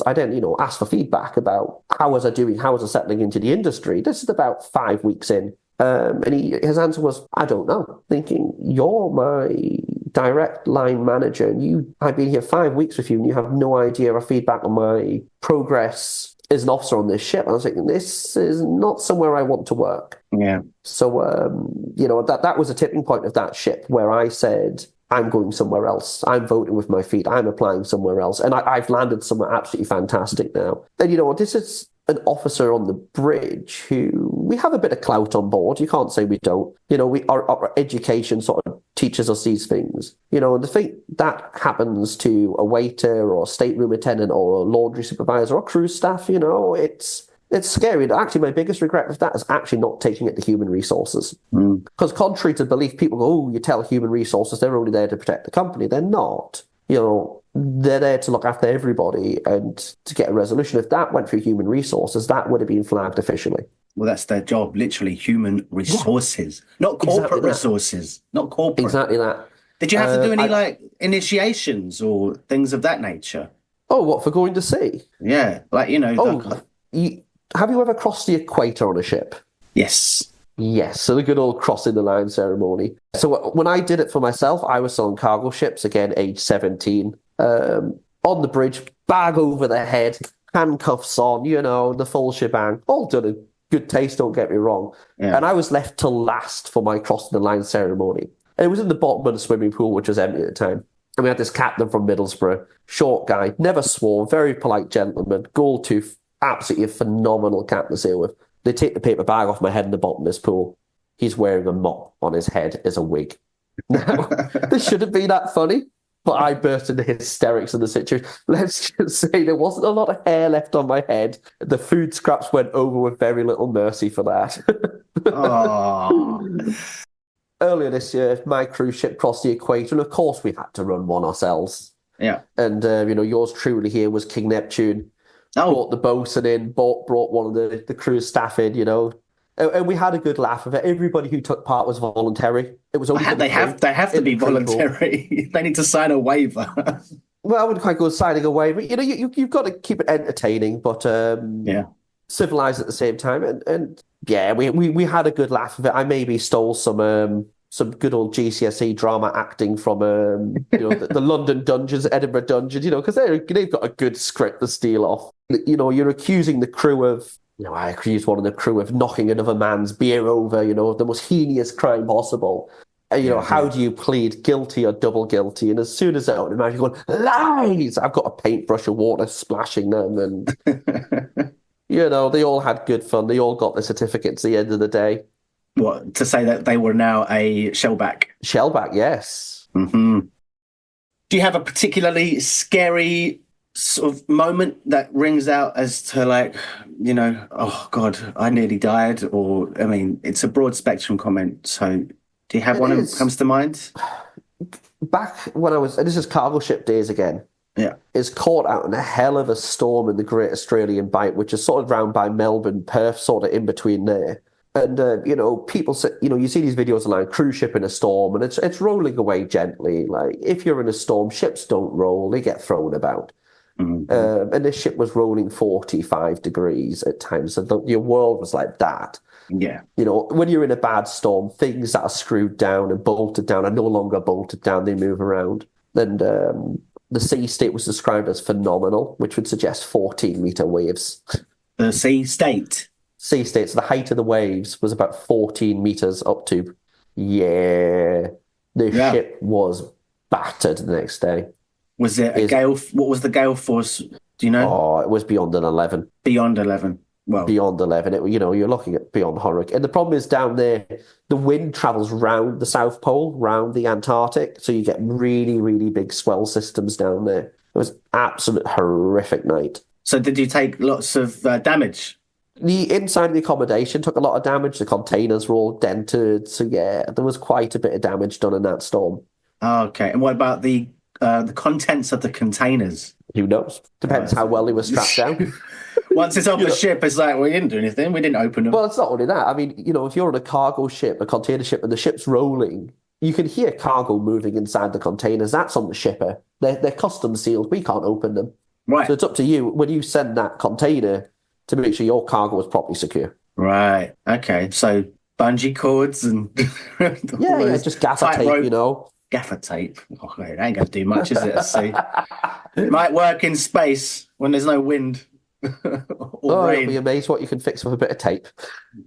I then, asked for feedback about how was I doing, how was I settling into the industry. This is about 5 weeks in. And his answer was, I don't know. Thinking, you're my direct line manager, and I've been here 5 weeks with you, and you have no idea or feedback on my progress as an officer on this ship. I was thinking, this is not somewhere I want to work. Yeah. So, that was a tipping point of that ship where I said, I'm going somewhere else. I'm voting with my feet. I'm applying somewhere else. And I've landed somewhere absolutely fantastic now. And, this is an officer on the bridge who we have a bit of clout on board. You can't say we don't. Our education sort of teaches us these things. And to think that happens to a waiter or a stateroom attendant or a laundry supervisor or cruise staff, it's scary. Actually, my biggest regret with that is actually not taking it to human resources. Because contrary to belief, people go, oh, you tell human resources, they're only there to protect the company. They're not. They're there to look after everybody and to get a resolution. If that went through human resources, that would have been flagged officially. Well, that's their job, literally human resources, not corporate resources, not corporate. Exactly that. Did you have to do any initiations or things of that nature? Oh, what, for going to sea? Yeah, have you ever crossed the equator on a ship? Yes. Yes, so the good old crossing the line ceremony. So when I did it for myself, I was on cargo ships, again, age 17, on the bridge, bag over the head, handcuffs on, the full shebang, all done in good taste, don't get me wrong. Yeah. And I was left to last for my crossing the line ceremony. And it was in the bottom of the swimming pool, which was empty at the time. And we had this captain from Middlesbrough, short guy, never swore, very polite gentleman, gold tooth, absolutely a phenomenal captain to sail with. They take the paper bag off my head in the bottom of this pool. He's wearing a mop on his head as a wig. Now, this shouldn't be that funny. But I burst into hysterics in the situation. Let's just say there wasn't a lot of hair left on my head. The food scraps went over with very little mercy for that. Oh. Earlier this year, my cruise ship crossed the equator, and of course we had to run one ourselves. Yeah. And, yours truly here was King Neptune. Oh. Brought the bosun in, brought one of the cruise staff in, And we had a good laugh of it. Everybody who took part was voluntary. It was only They have to be voluntary. They need to sign a waiver. Well, I wouldn't quite go signing away, but you've got to keep it entertaining, but civilized at the same time. And yeah, we had a good laugh of it. I maybe stole some good old GCSE drama acting from the London dungeons, Edinburgh dungeons, because they've got a good script to steal off. You're accusing the crew of. I accused one of the crew of knocking another man's beer over, the most heinous crime possible. How do you plead guilty or double guilty? And as soon as they're out of you're going, lies! I've got a paintbrush of water splashing them. And, they all had good fun. They all got the certificates at the end of the day. What, to say that they were now a shellback? Shellback, yes. Mm-hmm. Do you have a particularly scary sort of moment that rings out as to oh God, I nearly died? Or, it's a broad spectrum comment. So do you have one that comes to mind? Back when this is cargo ship days again. Yeah. Is caught out in a hell of a storm in the Great Australian Bight, which is sort of round by Melbourne, Perth, sort of in between there. And, people say, you see these videos online, cruise ship in a storm, and it's rolling away gently. Like, if you're in a storm, ships don't roll, they get thrown about. Mm-hmm. And this ship was rolling 45 degrees at times. So your world was like that. Yeah. When you're in a bad storm, things that are screwed down and bolted down are no longer bolted down, they move around. And the sea state was described as phenomenal, which would suggest 14-meter waves. The sea state? Sea state, so the height of the waves was about 14 meters up to. Yeah. The ship was battered the next day. Was it a gale? What was the gale force? Do you know? Oh, it was beyond an 11. Beyond 11. Well, beyond 11. You're looking at beyond hurricane. And the problem is down there, the wind travels round the South Pole, round the Antarctic. So you get really, really big swell systems down there. It was an absolute horrific night. So did you take lots of damage? The inside of the accommodation took a lot of damage. The containers were all dented. So yeah, there was quite a bit of damage done in that storm. Okay. And what about the contents of the containers? Who knows? Depends how well they were strapped down. Once it's off the ship, it's like, we didn't do anything. We didn't open them. Well, it's not only that. If you're on a cargo ship, a container ship, and the ship's rolling, you can hear cargo moving inside the containers. That's on the shipper. They're custom sealed. We can't open them. Right. So it's up to you when you send that container to make sure your cargo is properly secure. Right. Okay. So bungee cords and just gaffer tape, Gaffer tape. Oh, it ain't going to do much, is it? See, it might work in space when there's no wind. You'll be amazed what you can fix with a bit of tape.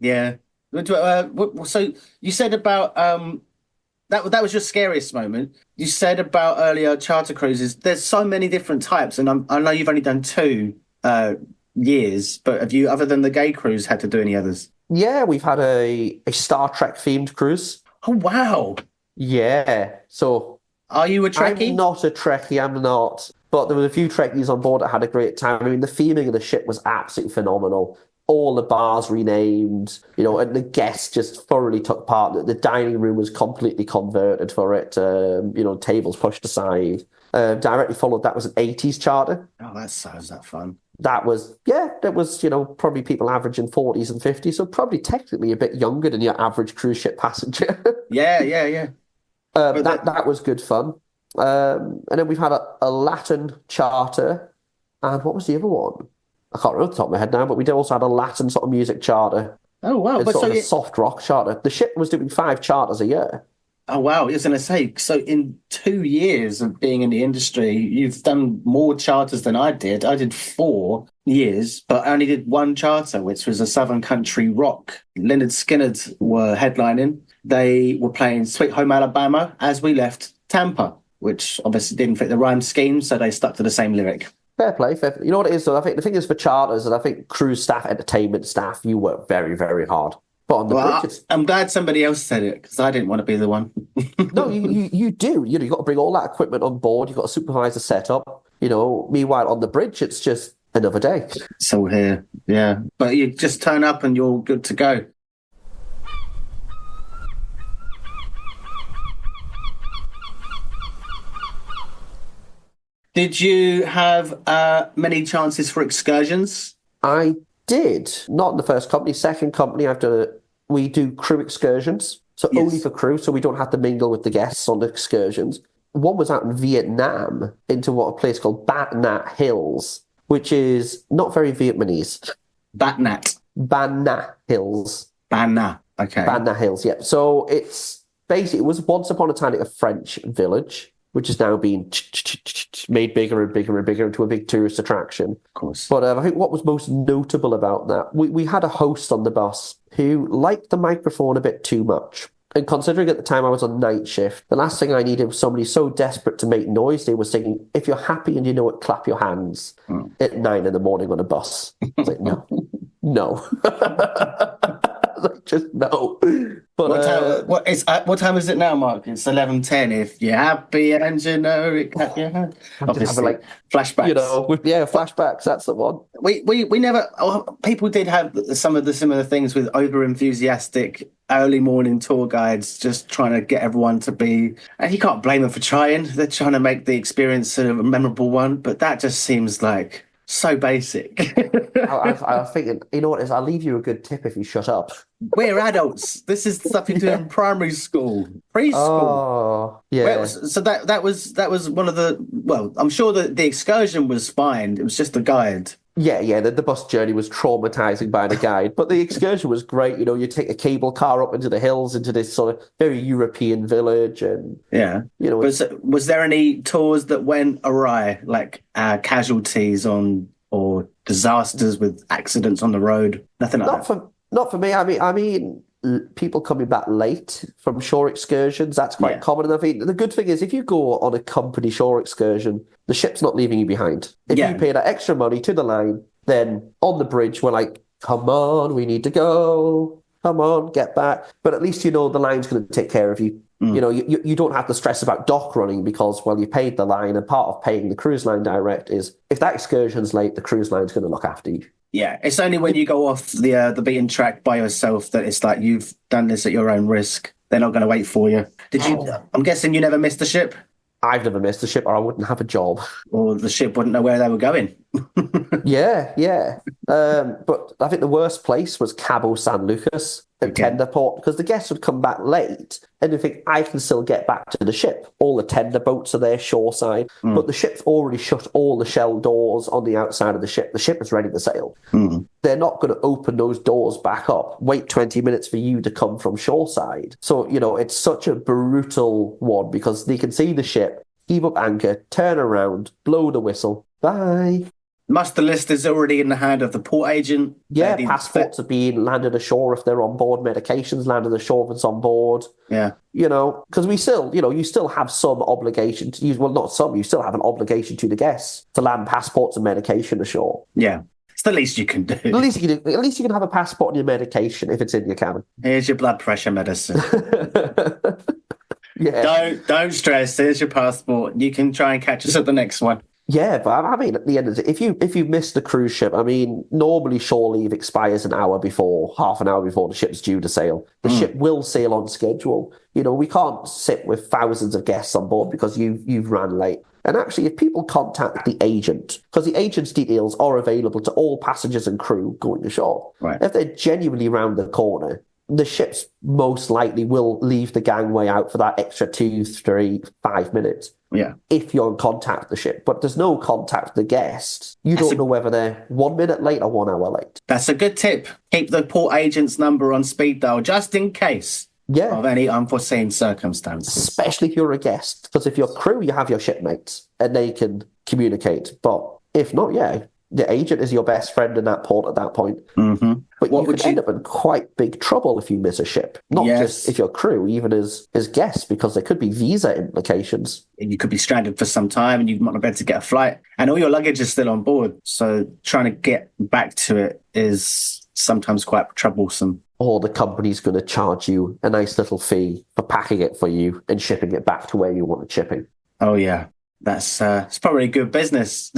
Yeah. So you said about that was your scariest moment. You said about earlier charter cruises. There's so many different types, and I know you've only done 2 years, but have you, other than the gay cruise, had to do any others? Yeah, we've had a Star Trek themed cruise. Oh wow! Yeah. So are you a Trekkie? I'm not a Trekkie. I'm not. But there were a few Trekkies on board that had a great time. The theming of the ship was absolutely phenomenal. All the bars renamed, and the guests just thoroughly took part. The dining room was completely converted for it. Tables pushed aside. Directly followed that was an 80s charter. Oh, that sounds that fun. That was, probably people averaging 40s and 50s, so probably technically a bit younger than your average cruise ship passenger. Yeah. That was good fun. And then we've had a Latin charter, and what was the other one? I can't remember off the top of my head now, but we also had a Latin sort of music charter. Oh, wow. It's sort of a soft rock charter. The ship was doing 5 charters a year. Oh, wow. I was going to say, so in 2 years of being in the industry, you've done more charters than I did. I did 4 years, but I only did 1 charter, which was a Southern Country rock. Lynyrd Skynyrd were headlining. They were playing Sweet Home Alabama as we left Tampa, which obviously didn't fit the rhyme scheme, so they stuck to the same lyric. Fair play. Fair. You know what it is, though? I think the thing is for charters, and I think cruise staff, entertainment staff, you work very, very hard. But on the bridge, I'm glad somebody else said it because I didn't want to be the one. No, you do. You've got to bring all that equipment on board. You've got to supervise the setup. Meanwhile, on the bridge, it's just another day. So here, yeah. But you just turn up and you're good to go. Did you have many chances for excursions? I did. Not in the first company. Second company, we do crew excursions. So Yes. only for crew, so we don't have to mingle with the guests on the excursions. One was out in Vietnam into a place called Ban Nhat Hills, which is not very Vietnamese. Ban Nhat. Ban Nhat Hills. Ban Nhat. Okay. Ban Nhat Hills, yeah. So it was once upon a time a French village, which has now been made bigger and bigger and bigger into a big tourist attraction. Of course. But I think what was most notable about that, we had a host on the bus who liked the microphone a bit too much. And considering at the time I was on night shift, the last thing I needed was somebody so desperate to make noise, they were singing, "If you're happy and you know it, clap your hands," at 9 a.m. on a bus. I was like, no. Like, just no. But what time is it now, Mark? It's 11:10. If you're happy and you know it, clap your hands. Obviously, like flashbacks. Flashbacks. That's the one. We never. People did have some of the similar things with over enthusiastic early morning tour guides, just trying to get everyone to be. And you can't blame them for trying. They're trying to make the experience sort of a memorable one, but that just seems like so basic. I was thinking, you know what? I'll leave you a good tip if you shut up. We're adults. This is the stuff you do in primary school, preschool. Oh, yeah. So that was one of the. Well, I'm sure that the excursion was fine. It was just the guide. Yeah. The bus journey was traumatizing by the guide, but the excursion was great. You take a cable car up into the hills, into this sort of very European village, and Was there any tours that went awry, like casualties or disasters with accidents on the road? Nothing like that. Not for me. I mean, people coming back late from shore excursions, that's quite common. And I think the good thing is if you go on a company shore excursion, the ship's not leaving you behind. If you pay that extra money to the line, then on the bridge, we're like, come on, we need to go. Come on, get back. But at least the line's going to take care of you. You don't have to stress about dock running because, well, you paid the line, and part of paying the cruise line direct is if that excursion's late, the cruise line's going to look after you. Yeah, it's only when you go off the beaten track by yourself that it's like you've done this at your own risk. They're not going to wait for you. Did you? I'm guessing you never missed the ship? I've never missed a ship, or I wouldn't have a job. Or the ship wouldn't know where they were going. Yeah. But I think the worst place was Cabo San Lucas at tender port, because the guests would come back late and they think, I can still get back to the ship. All the tender boats are there shoreside, but the ship's already shut all the shell doors on the outside of the ship. The ship is ready to sail. They're not going to open those doors back up, wait 20 minutes for you to come from shoreside. So, it's such a brutal one because they can see the ship, heave up anchor, turn around, blow the whistle, bye. Muster list is already in the hand of the port agent. Yeah, passports are being landed ashore if they're on board. Medications landed ashore if it's on board. Yeah. Because we still, you still have some obligation to use, well, not some, you still have an obligation to the guests to land passports and medication ashore. Yeah. It's the least you can do. At least you can have a passport and your medication if it's in your cabin. Here's your blood pressure medicine. Yeah. Don't stress. Here's your passport. You can try and catch us at the next one. Yeah, but I mean, at the end of the day, if you miss the cruise ship, I mean, normally shore leave expires half an hour before the ship's due to sail. The ship will sail on schedule. We can't sit with thousands of guests on board because you've ran late. And actually, if people contact the agent, because the agent's details are available to all passengers and crew going ashore, right. If they're genuinely round the corner, the ships most likely will leave the gangway out for that extra 2, 3, 5 minutes. Yeah. If you're in contact with the ship, but there's no contact with the guests. You don't know whether they're 1 minute late or 1 hour late. That's a good tip. Keep the port agent's number on speed dial just in case of any unforeseen circumstances. Especially if you're a guest. Because if you're crew, you have your shipmates and they can communicate. But if not, the agent is your best friend in that port at that point. Mm-hmm. But you could end up in quite big trouble if you miss a ship. Not just if you're crew, even as guests, because there could be visa implications. You could be stranded for some time and you might not be able to get a flight. And all your luggage is still on board. So trying to get back to it is sometimes quite troublesome. or the company's going to charge you a nice little fee for packing it for you and shipping it back to where you want it shipping. Oh yeah, that's it's probably good business.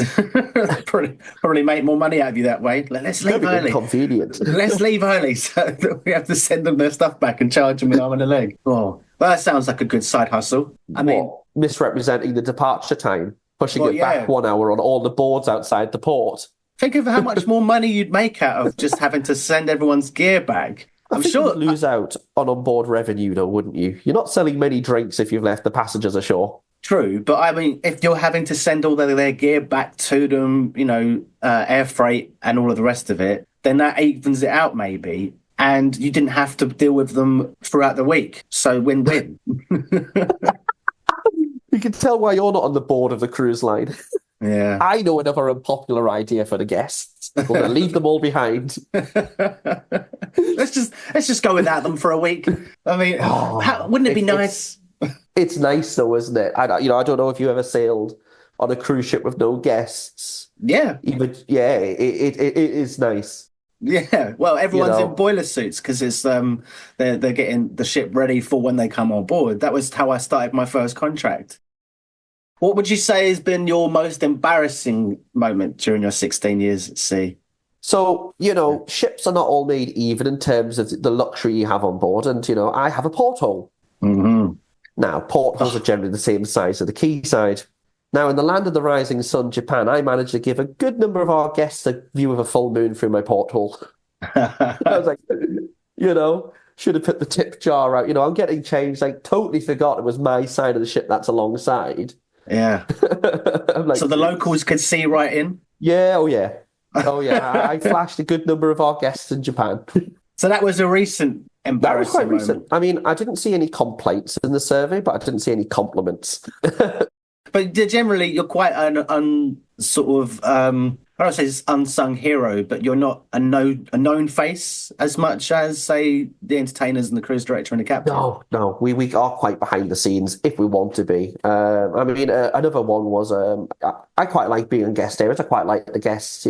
probably make more money out of you that way. Let's leave Very early. inconvenient. Let's leave early so that we have to send them their stuff back and charge them an arm and a leg. Oh, well, that sounds like a good side hustle. I mean, misrepresenting the departure time, pushing it yeah. back 1 hour on all the boards outside the port. Think of how much more money you'd make out of just having to send everyone's gear back. I'm sure you'd lose out on onboard revenue, though, wouldn't you? You're not selling many drinks if you've left the passengers ashore. True, but I mean, if you're having to send all their gear back to them, air freight and all of the rest of it, then that evens it out maybe, and you didn't have to deal with them throughout the week. So win-win. You can tell why you're not on the board of the cruise line. Yeah. I know another unpopular idea for the guests. We're going to leave them all behind. Let's just go without them for a week. I mean, wouldn't it be nice? It's nice though, isn't it? I don't know if you ever sailed on a cruise ship with no guests. Yeah. It is nice. Yeah. Well, everyone's in boiler suits because it's they're getting the ship ready for when they come on board. That was how I started my first contract. What would you say has been your most embarrassing moment during your 16 years at sea? So, ships are not all made even in terms of the luxury you have on board. And, I have a porthole. Mm-hmm. Now, portholes are generally the same size as the quayside. Now, in the land of the rising sun, Japan, I managed to give a good number of our guests a view of a full moon through my porthole. I was like, should have put the tip jar out. I'm getting changed. Like, totally forgot it was my side of the ship that's alongside. Yeah. Like, so the locals could see right in? Yeah, oh yeah. I flashed a good number of our guests in Japan. So that was a recent embarrassing That was quite moment. recent. I mean, I didn't see any complaints in the survey, but I didn't see any compliments. But generally, you're quite an sort of, I don't say it's unsung hero, but you're not a known face as much as, say, the entertainers and the cruise director and the captain. No, we are quite behind the scenes if we want to be. Another one was I quite like being on guest areas. I quite like the guests.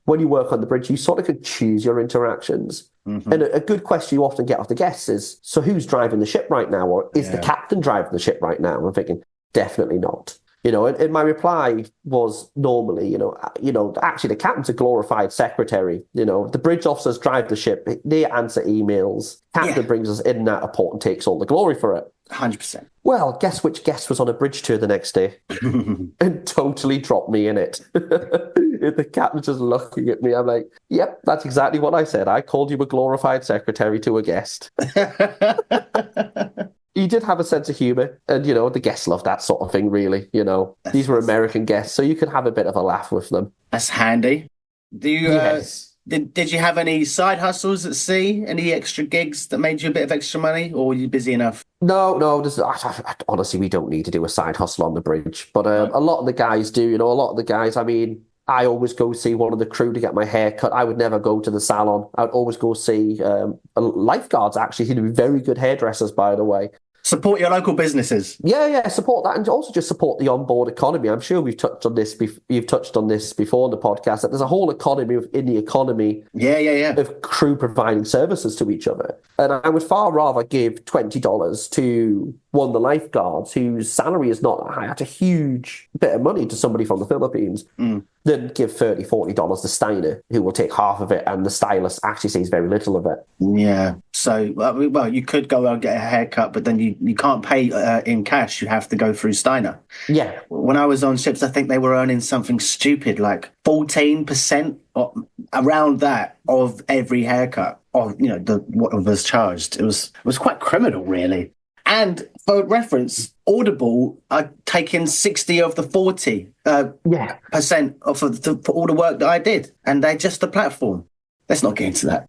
When you work on the bridge, you sort of could choose your interactions. Mm-hmm. And a good question you often get off the guests is, so who's driving the ship right now? Or is the captain driving the ship right now? I'm thinking, definitely not. And my reply was normally, actually the captain's a glorified secretary. The bridge officers drive the ship. They answer emails. Captain brings us in and out of port and takes all the glory for it. 100%. Well, guess which guest was on a bridge tour the next day and totally dropped me in it. The captain's just looking at me. I'm like, yep, that's exactly what I said. I called you a glorified secretary to a guest. He did have a sense of humour, and, the guests loved that sort of thing, really. These were American guests, so you could have a bit of a laugh with them. That's handy. Do you, yes. Did you have any side hustles at sea? Any extra gigs that made you a bit of extra money, or were you busy enough? No. Honestly, we don't need to do a side hustle on the bridge, but a lot of the guys do. A lot of the guys, I always go see one of the crew to get my hair cut. I would never go to the salon. I would always go see lifeguards, actually, seem to be very good hairdressers, by the way. Support your local businesses. Yeah, support that, and also just support the onboard economy. I'm sure you've touched on this before in the podcast, that there's a whole economy within the economy of crew providing services to each other. And I would far rather give $20 to one of the lifeguards whose salary is not high, that's a huge bit of money to somebody from the Philippines, than give $30, $40 to Steiner, who will take half of it, and the stylist actually sees very little of it. Yeah. So, well, you could go and get a haircut, but then you can't pay in cash. You have to go through Steiner. Yeah. When I was on ships, I think they were earning something stupid, like 14% or around that of every haircut, of what was charged. It was quite criminal, really. And for reference, Audible are taking 60 of the 40% for all the work that I did, and they're just a platform. Let's not get into that.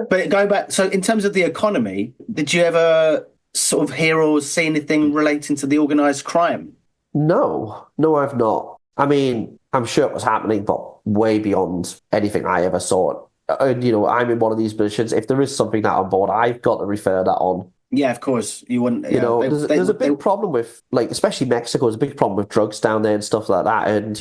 but going back, so in terms of the economy, did you ever sort of hear or see anything relating to the organised crime? No, I've not. I mean, I'm sure it was happening, but way beyond anything I ever saw. I'm in one of these positions. If there is something that on board, I've got to refer that on. Yeah, of course. You wouldn't. There's a big problem with, especially Mexico, there's a big problem with drugs down there and stuff like that. And,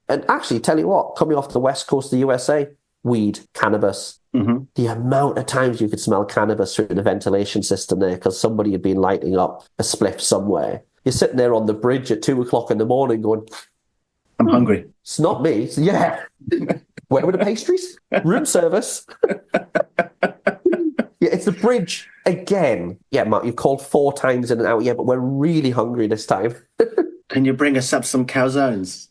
and actually, tell you what, coming off the west coast of the USA, weed, cannabis, Mm-hmm. The amount of times you could smell cannabis through the ventilation system there because somebody had been lighting up a spliff somewhere. You're sitting there on the bridge at 2 o'clock in the morning going, I'm hungry. it's not me. So, yeah. Where were the pastries? Room service. Yeah, it's the bridge again. Yeah, Mark, you've called 4 times in and out. Yeah, but we're really hungry this time. Can you bring us up some calzones?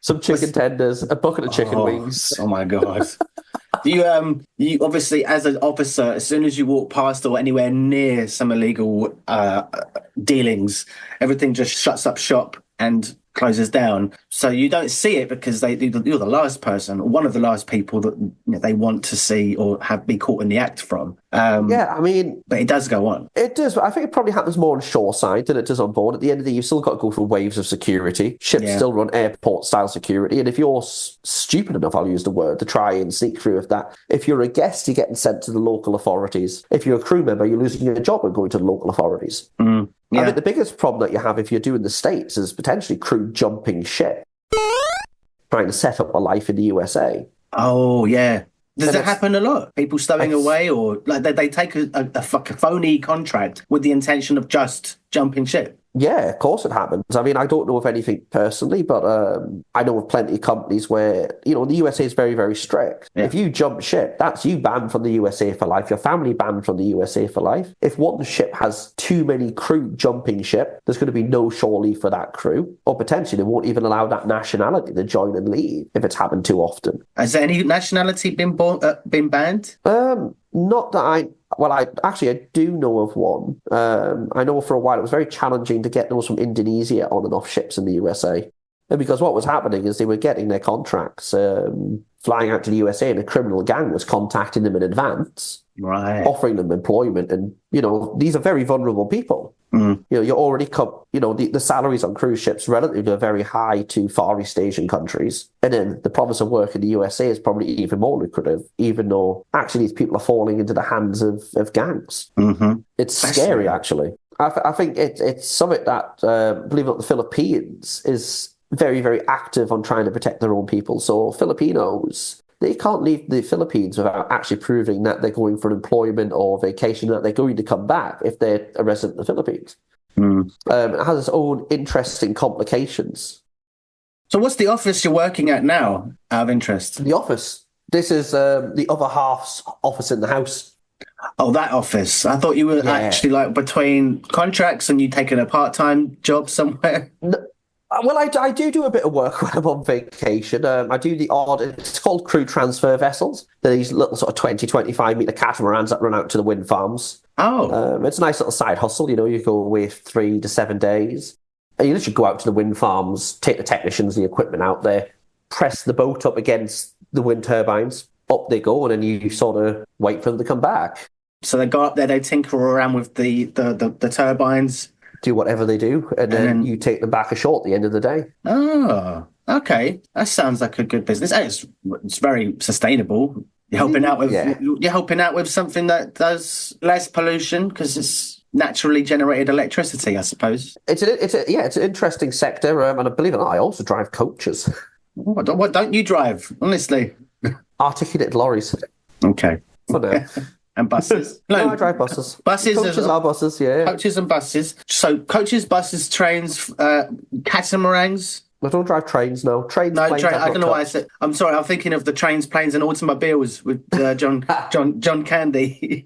Some chicken tenders, a bucket of chicken wings. Oh my God. You obviously, as an officer, as soon as you walk past or anywhere near some illegal dealings, everything just shuts up shop and closes down. So you don't see it because you're the last person, or one of the last people that they want to see or be caught in the act from. Yeah, I mean... But it does go on. It does, but I think it probably happens more on shore side than it does on board. At the end of the day, you've still got to go through waves of security. Ships still run airport-style security, and if you're stupid enough, I'll use the word, to try and sneak through with that, if you're a guest, you're getting sent to the local authorities. If you're a crew member, you're losing your job and going to the local authorities. Mm. Yeah. I think the biggest problem that you have if you're doing the States is potentially crew jumping ship, trying to set up a life in the USA. Oh, yeah. Does that happen a lot? People stowing away, or like they take a phony contract with the intention of just jumping ship? Yeah, of course it happens. I mean, I don't know of anything personally, but I know of plenty of companies where, the USA is very, very strict. Yeah. If you jump ship, that's you banned from the USA for life, your family banned from the USA for life. If one ship has too many crew jumping ship, there's going to be no shore leave for that crew, or potentially they won't even allow that nationality to join and leave if it's happened too often. Has any nationality been banned? Not that I do know of one. I know for a while it was very challenging to get those from Indonesia on and off ships in the USA. And because what was happening is they were getting their contracts, flying out to the USA, and a criminal gang was contacting them in advance, right, offering them employment. And, these are very vulnerable people. Mm. You're already the salaries on cruise ships relatively are very high to Far East Asian countries. And then the promise of work in the USA is probably even more lucrative, even though actually these people are falling into the hands of gangs. Mm-hmm. It's scary, actually. I think it's something that, believe it or not, the Philippines is very, very active on trying to protect their own people. So Filipinos, they can't leave the Philippines without actually proving that they're going for employment or vacation, that they're going to come back if they're a resident of the Philippines. Mm. It has its own interesting complications. So what's the office you're working at now, out of interest? The office. This is the other half's office in the house. Oh, that office. I thought you were actually like between contracts and you taking a part-time job somewhere. No. Well, I do a bit of work when I'm on vacation. I do the odd, it's called crew transfer vessels. They're these little sort of 20, 25 metre catamarans that run out to the wind farms. Oh. It's a nice little side hustle. You go away 3 to 7 days. And you literally go out to the wind farms, take the technicians and the equipment out there, press the boat up against the wind turbines, up they go, and then you sort of wait for them to come back. So they go up there, they tinker around with the turbines, do whatever they do, and then you take them back ashore at the end of the day. Oh, okay. That sounds like a good business. And it's very sustainable. You're helping out with something that does less pollution because it's naturally generated electricity, I suppose. It's an interesting sector, and I believe it or not, I also drive coaches. What don't you drive? Honestly, articulated lorries. Okay. For now. And buses. No, I drive buses. Coaches are buses, yeah. Coaches and buses. So coaches, buses, trains, catamarans. I don't drive trains, no. Planes, I don't know why I said. I'm sorry. I'm thinking of the trains, planes, and automobiles with John Candy.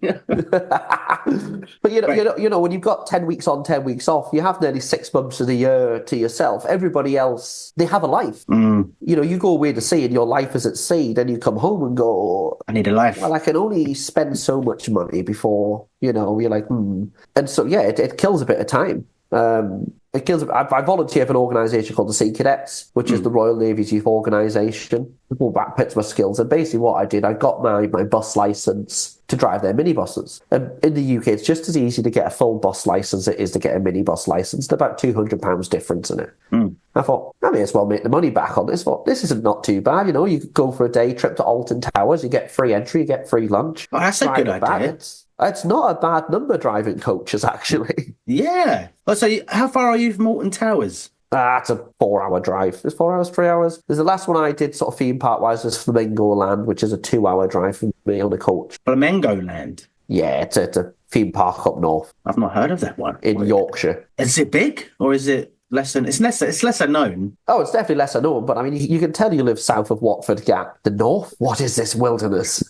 But you know, when you've got 10 weeks on, 10 weeks off, you have nearly 6 months of the year to yourself. Everybody else, they have a life. Mm. You go away to sea, and your life is at sea. Then you come home and go, I need a life. Well, I can only spend so much money before you're like, And so it kills a bit of time. I volunteer for an organisation called the Sea Cadets, which is the Royal Navy's youth organisation. Well, that pits my skills. And basically what I did, I got my bus licence to drive their minibuses. And in the UK, it's just as easy to get a full bus licence as it is to get a minibus licence. There's about £200 difference in it. Mm. I thought, I may as well make the money back on this. This isn't not too bad. You could go for a day trip to Alton Towers, you get free entry, you get free lunch. Oh, that's a good idea. It's not a bad number driving coaches, actually. Yeah. Oh, so how far are you from Alton Towers? That's a 4-hour drive. It's 4 hours, 3 hours. There's the last one I did sort of theme park wise was Flamingo Land, which is a 2-hour drive from me on a coach. Flamingo Land? Yeah, it's a theme park up north. I've not heard of that one. In Yorkshire. Is it big or is it lesser? It's lesser known. Oh, it's definitely lesser known, but I mean, you can tell you live south of Watford Gap. The north? What is this wilderness?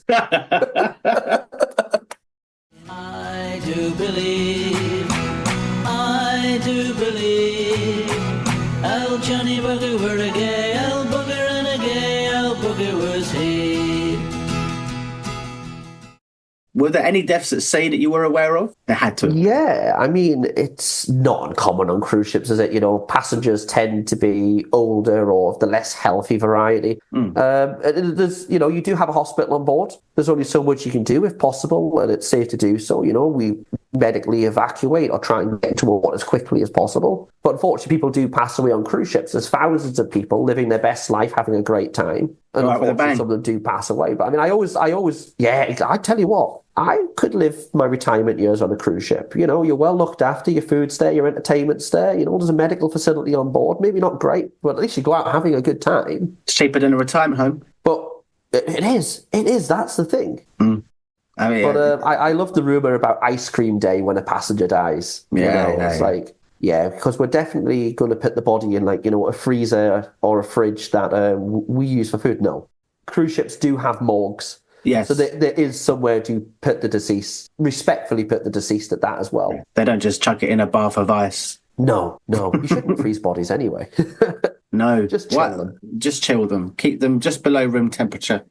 I do believe, old Johnny Booker were a gay, old Booker and a gay, old Booker was he. Were there any deaths at sea that you were aware of? There had to. Yeah, I mean, it's not uncommon on cruise ships, is it? You know, passengers tend to be older or of the less healthy variety. There's, you know, you do have a hospital on board. There's only so much you can do if possible, and it's safe to do so. You know, we medically evacuate or try and get to a water as quickly as possible. But unfortunately, people do pass away on cruise ships. There's thousands of people living their best life, having a great time. And unfortunately, some of them do pass away. But I mean, I always, yeah, I tell you what, I could live my retirement years on a cruise ship. You know, you're well looked after, your food's there, your entertainment's there. You know, there's a medical facility on board. Maybe not great, but at least you go out having a good time. It's cheaper than a retirement home. But it is. That's the thing. I mean, but I love the rumour about ice cream day when a passenger dies. Like, yeah, because we're definitely going to put the body in, like, you know, a freezer or a fridge that we use for food. No. Cruise ships do have morgues. Yes. So there is somewhere to put the deceased, respectfully put the deceased at that as well. They don't just chuck it in a bath of ice. No. You shouldn't freeze bodies anyway. No. Just chill them. Just chill them. Keep them just below room temperature.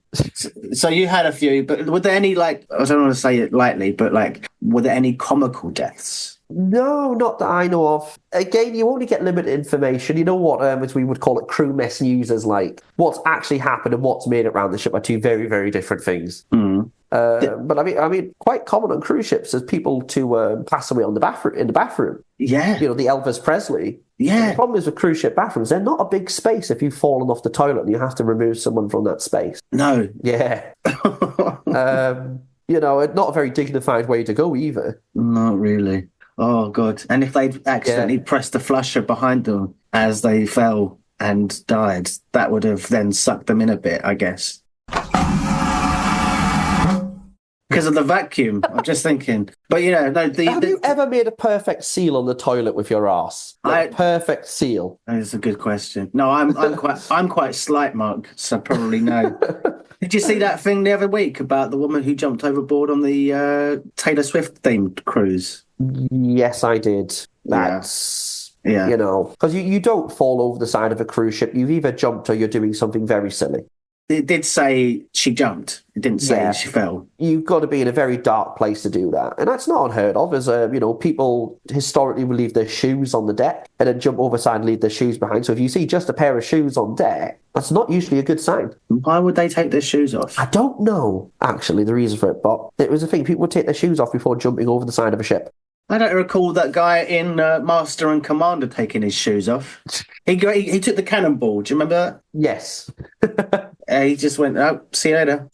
So you had a few, but were there any, like, I don't want to say it lightly, but, like, were there any comical deaths? No, not that I know of. Again, you only get limited information. You know what, as we would call it, crew mess news is like what's actually happened and what's made it around the ship are two very, very different things. But I mean, quite common on cruise ships is people to pass away in the bathroom. Yeah, you know, the Elvis Presley. Yeah. The problem is with cruise ship bathrooms, they're not a big space if you've fallen off the toilet and you have to remove someone from that space. No. Yeah. You know, not a very dignified way to go either. Not really. Oh, God. And if they'd accidentally pressed the flusher behind them as they fell and died, that would have then sucked them in a bit, I guess. Because of the vacuum, I'm just thinking. But, you know, no. Have you ever made a perfect seal on the toilet with your arse? Perfect seal. That's a good question. No, I'm quite slight, Mark, so probably no. Did you see that thing the other week about the woman who jumped overboard on the Taylor Swift themed cruise? Yes, I did. That's, you know, because you don't fall over the side of a cruise ship. You've either jumped or you're doing something very silly. It did say she jumped. It didn't say she fell. You've got to be in a very dark place to do that. And that's not unheard of. As you know, people historically will leave their shoes on the deck and then jump overside and leave their shoes behind. So if you see just a pair of shoes on deck, that's not usually a good sign. Why would they take their shoes off? I don't know, actually, the reason for it, but it was a thing. People would take their shoes off before jumping over the side of a ship. I don't recall that guy in Master and Commander taking his shoes off. He took the cannonball. Do you remember that? Yes. He just went, oh, see you later.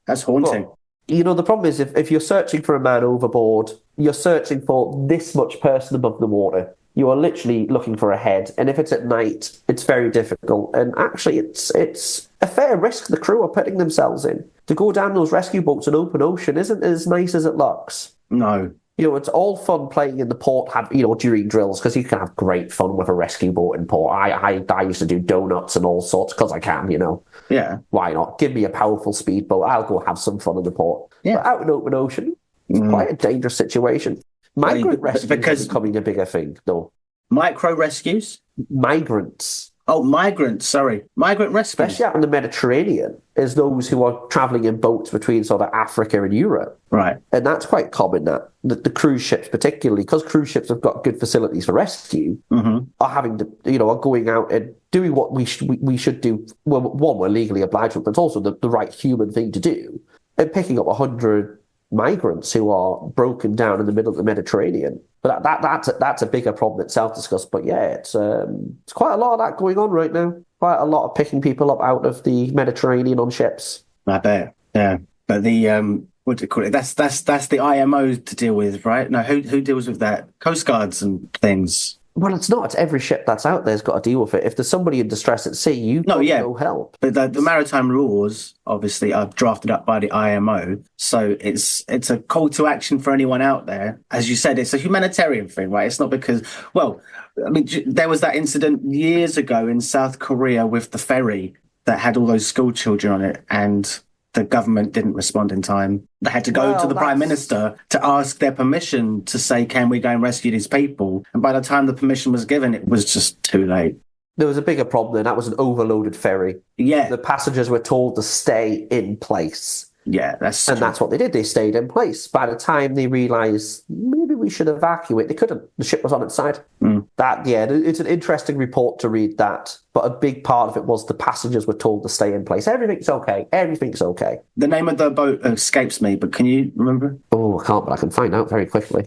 That's haunting. Well, you know, the problem is if you're searching for a man overboard, you're searching for this much person above the water. You are literally looking for a head. And if it's at night, it's very difficult. And actually, it's a fair risk the crew are putting themselves in. To go down those rescue boats in open ocean isn't as nice as it looks. No. You know, it's all fun playing in the port, during drills, because you can have great fun with a rescue boat in port. I used to do donuts and all sorts, because I can, you know. Yeah. Why not? Give me a powerful speedboat. I'll go have some fun in the port. Yeah. But out in open ocean, it's quite a dangerous situation. Migrant rescues is becoming a bigger thing, though. Micro rescues? Migrants. Oh, migrants, sorry. Migrant rescues. Especially out in the Mediterranean, is those who are travelling in boats between sort of Africa and Europe. Right. And that's quite common, that the cruise ships particularly, because cruise ships have got good facilities for rescue, are having to, are going out and doing what we should do. Well, one, we're legally obliged to, but it's also the right human thing to do. And picking up 100 migrants who are broken down in the middle of the Mediterranean. But that's a bigger problem itself to discuss. But yeah, it's quite a lot of that going on right now. Quite a lot of picking people up out of the Mediterranean on ships. I bet. Yeah, but the what do you call it? That's the IMO to deal with, right? No, who deals with that? Coast guards and things. Well, it's not. It's every ship that's out there's got to deal with it. If there's somebody in distress at sea, you go help. But the maritime rules, obviously, are drafted up by the IMO. So it's a call to action for anyone out there. As you said, it's a humanitarian thing, right? It's not because, well, I mean, there was that incident years ago in South Korea with the ferry that had all those school children on it, and the government didn't respond in time. They had to go to the Prime Minister to ask their permission to say, can we go and rescue these people? And by the time the permission was given, it was just too late. There was a bigger problem there. That was an overloaded ferry. Yeah. The passengers were told to stay in place. Yeah, that's what they did. They stayed in place. By the time they realised maybe we should evacuate, they couldn't. The ship was on its side. It's an interesting report to read that. But a big part of it was the passengers were told to stay in place. Everything's okay. Everything's okay. The name of the boat escapes me, but can you remember? Oh, I can't, but I can find out very quickly.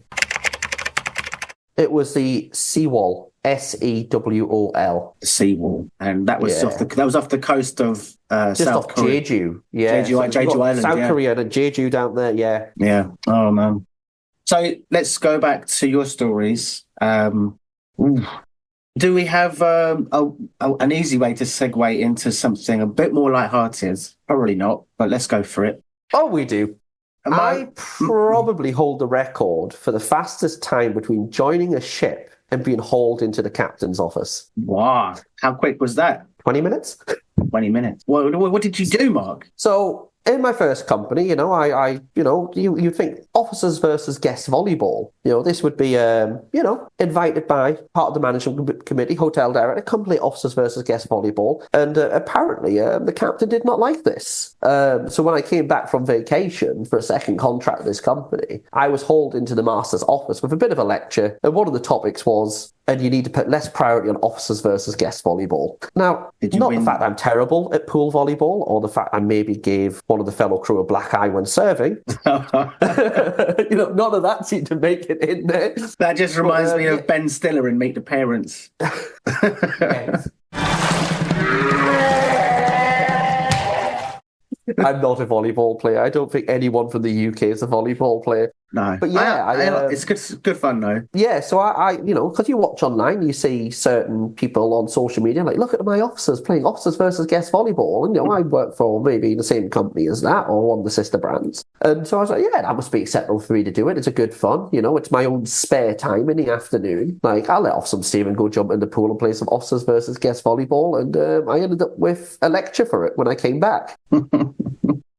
It was the Seawall. Sewol. Seawall, and that was off the coast of just South off Korea. Jeju, Jeju Island, South Korea and Jeju down there, yeah. Oh man. So let's go back to your stories. Do we have an easy way to segue into something a bit more lighthearted? Probably not, but let's go for it. Oh, we do. I probably hold the record for the fastest time between joining a ship and being hauled into the captain's office. Wow. How quick was that? 20 minutes? 20 minutes. What did you do, Mark? So, in my first company, you think officers versus guest volleyball. This would be, invited by part of the management committee, hotel director, complete officers versus guest volleyball. And apparently, the captain did not like this. So when I came back from vacation for a second contract with this company, I was hauled into the master's office with a bit of a lecture. And one of the topics was, and you need to put less priority on officers versus guest volleyball. Now, not the fact that I'm terrible at pool volleyball or the fact I maybe gave one of the fellow crew a black eye when serving. None of that seemed to make it in there. That just reminds me of Ben Stiller in Meet the Parents. I'm not a volleyball player. I don't think anyone from the UK is a volleyball player. No. But it's good fun though. Yeah, so I because you watch online, you see certain people on social media like, look at my officers playing officers versus guest volleyball. And, I work for maybe the same company as that or one of the sister brands. And so I was like, yeah, that must be acceptable for me to do it. It's a good fun. It's my own spare time in the afternoon. Like, I'll let off some steam and go jump in the pool and play some officers versus guest volleyball. And I ended up with a lecture for it when I came back.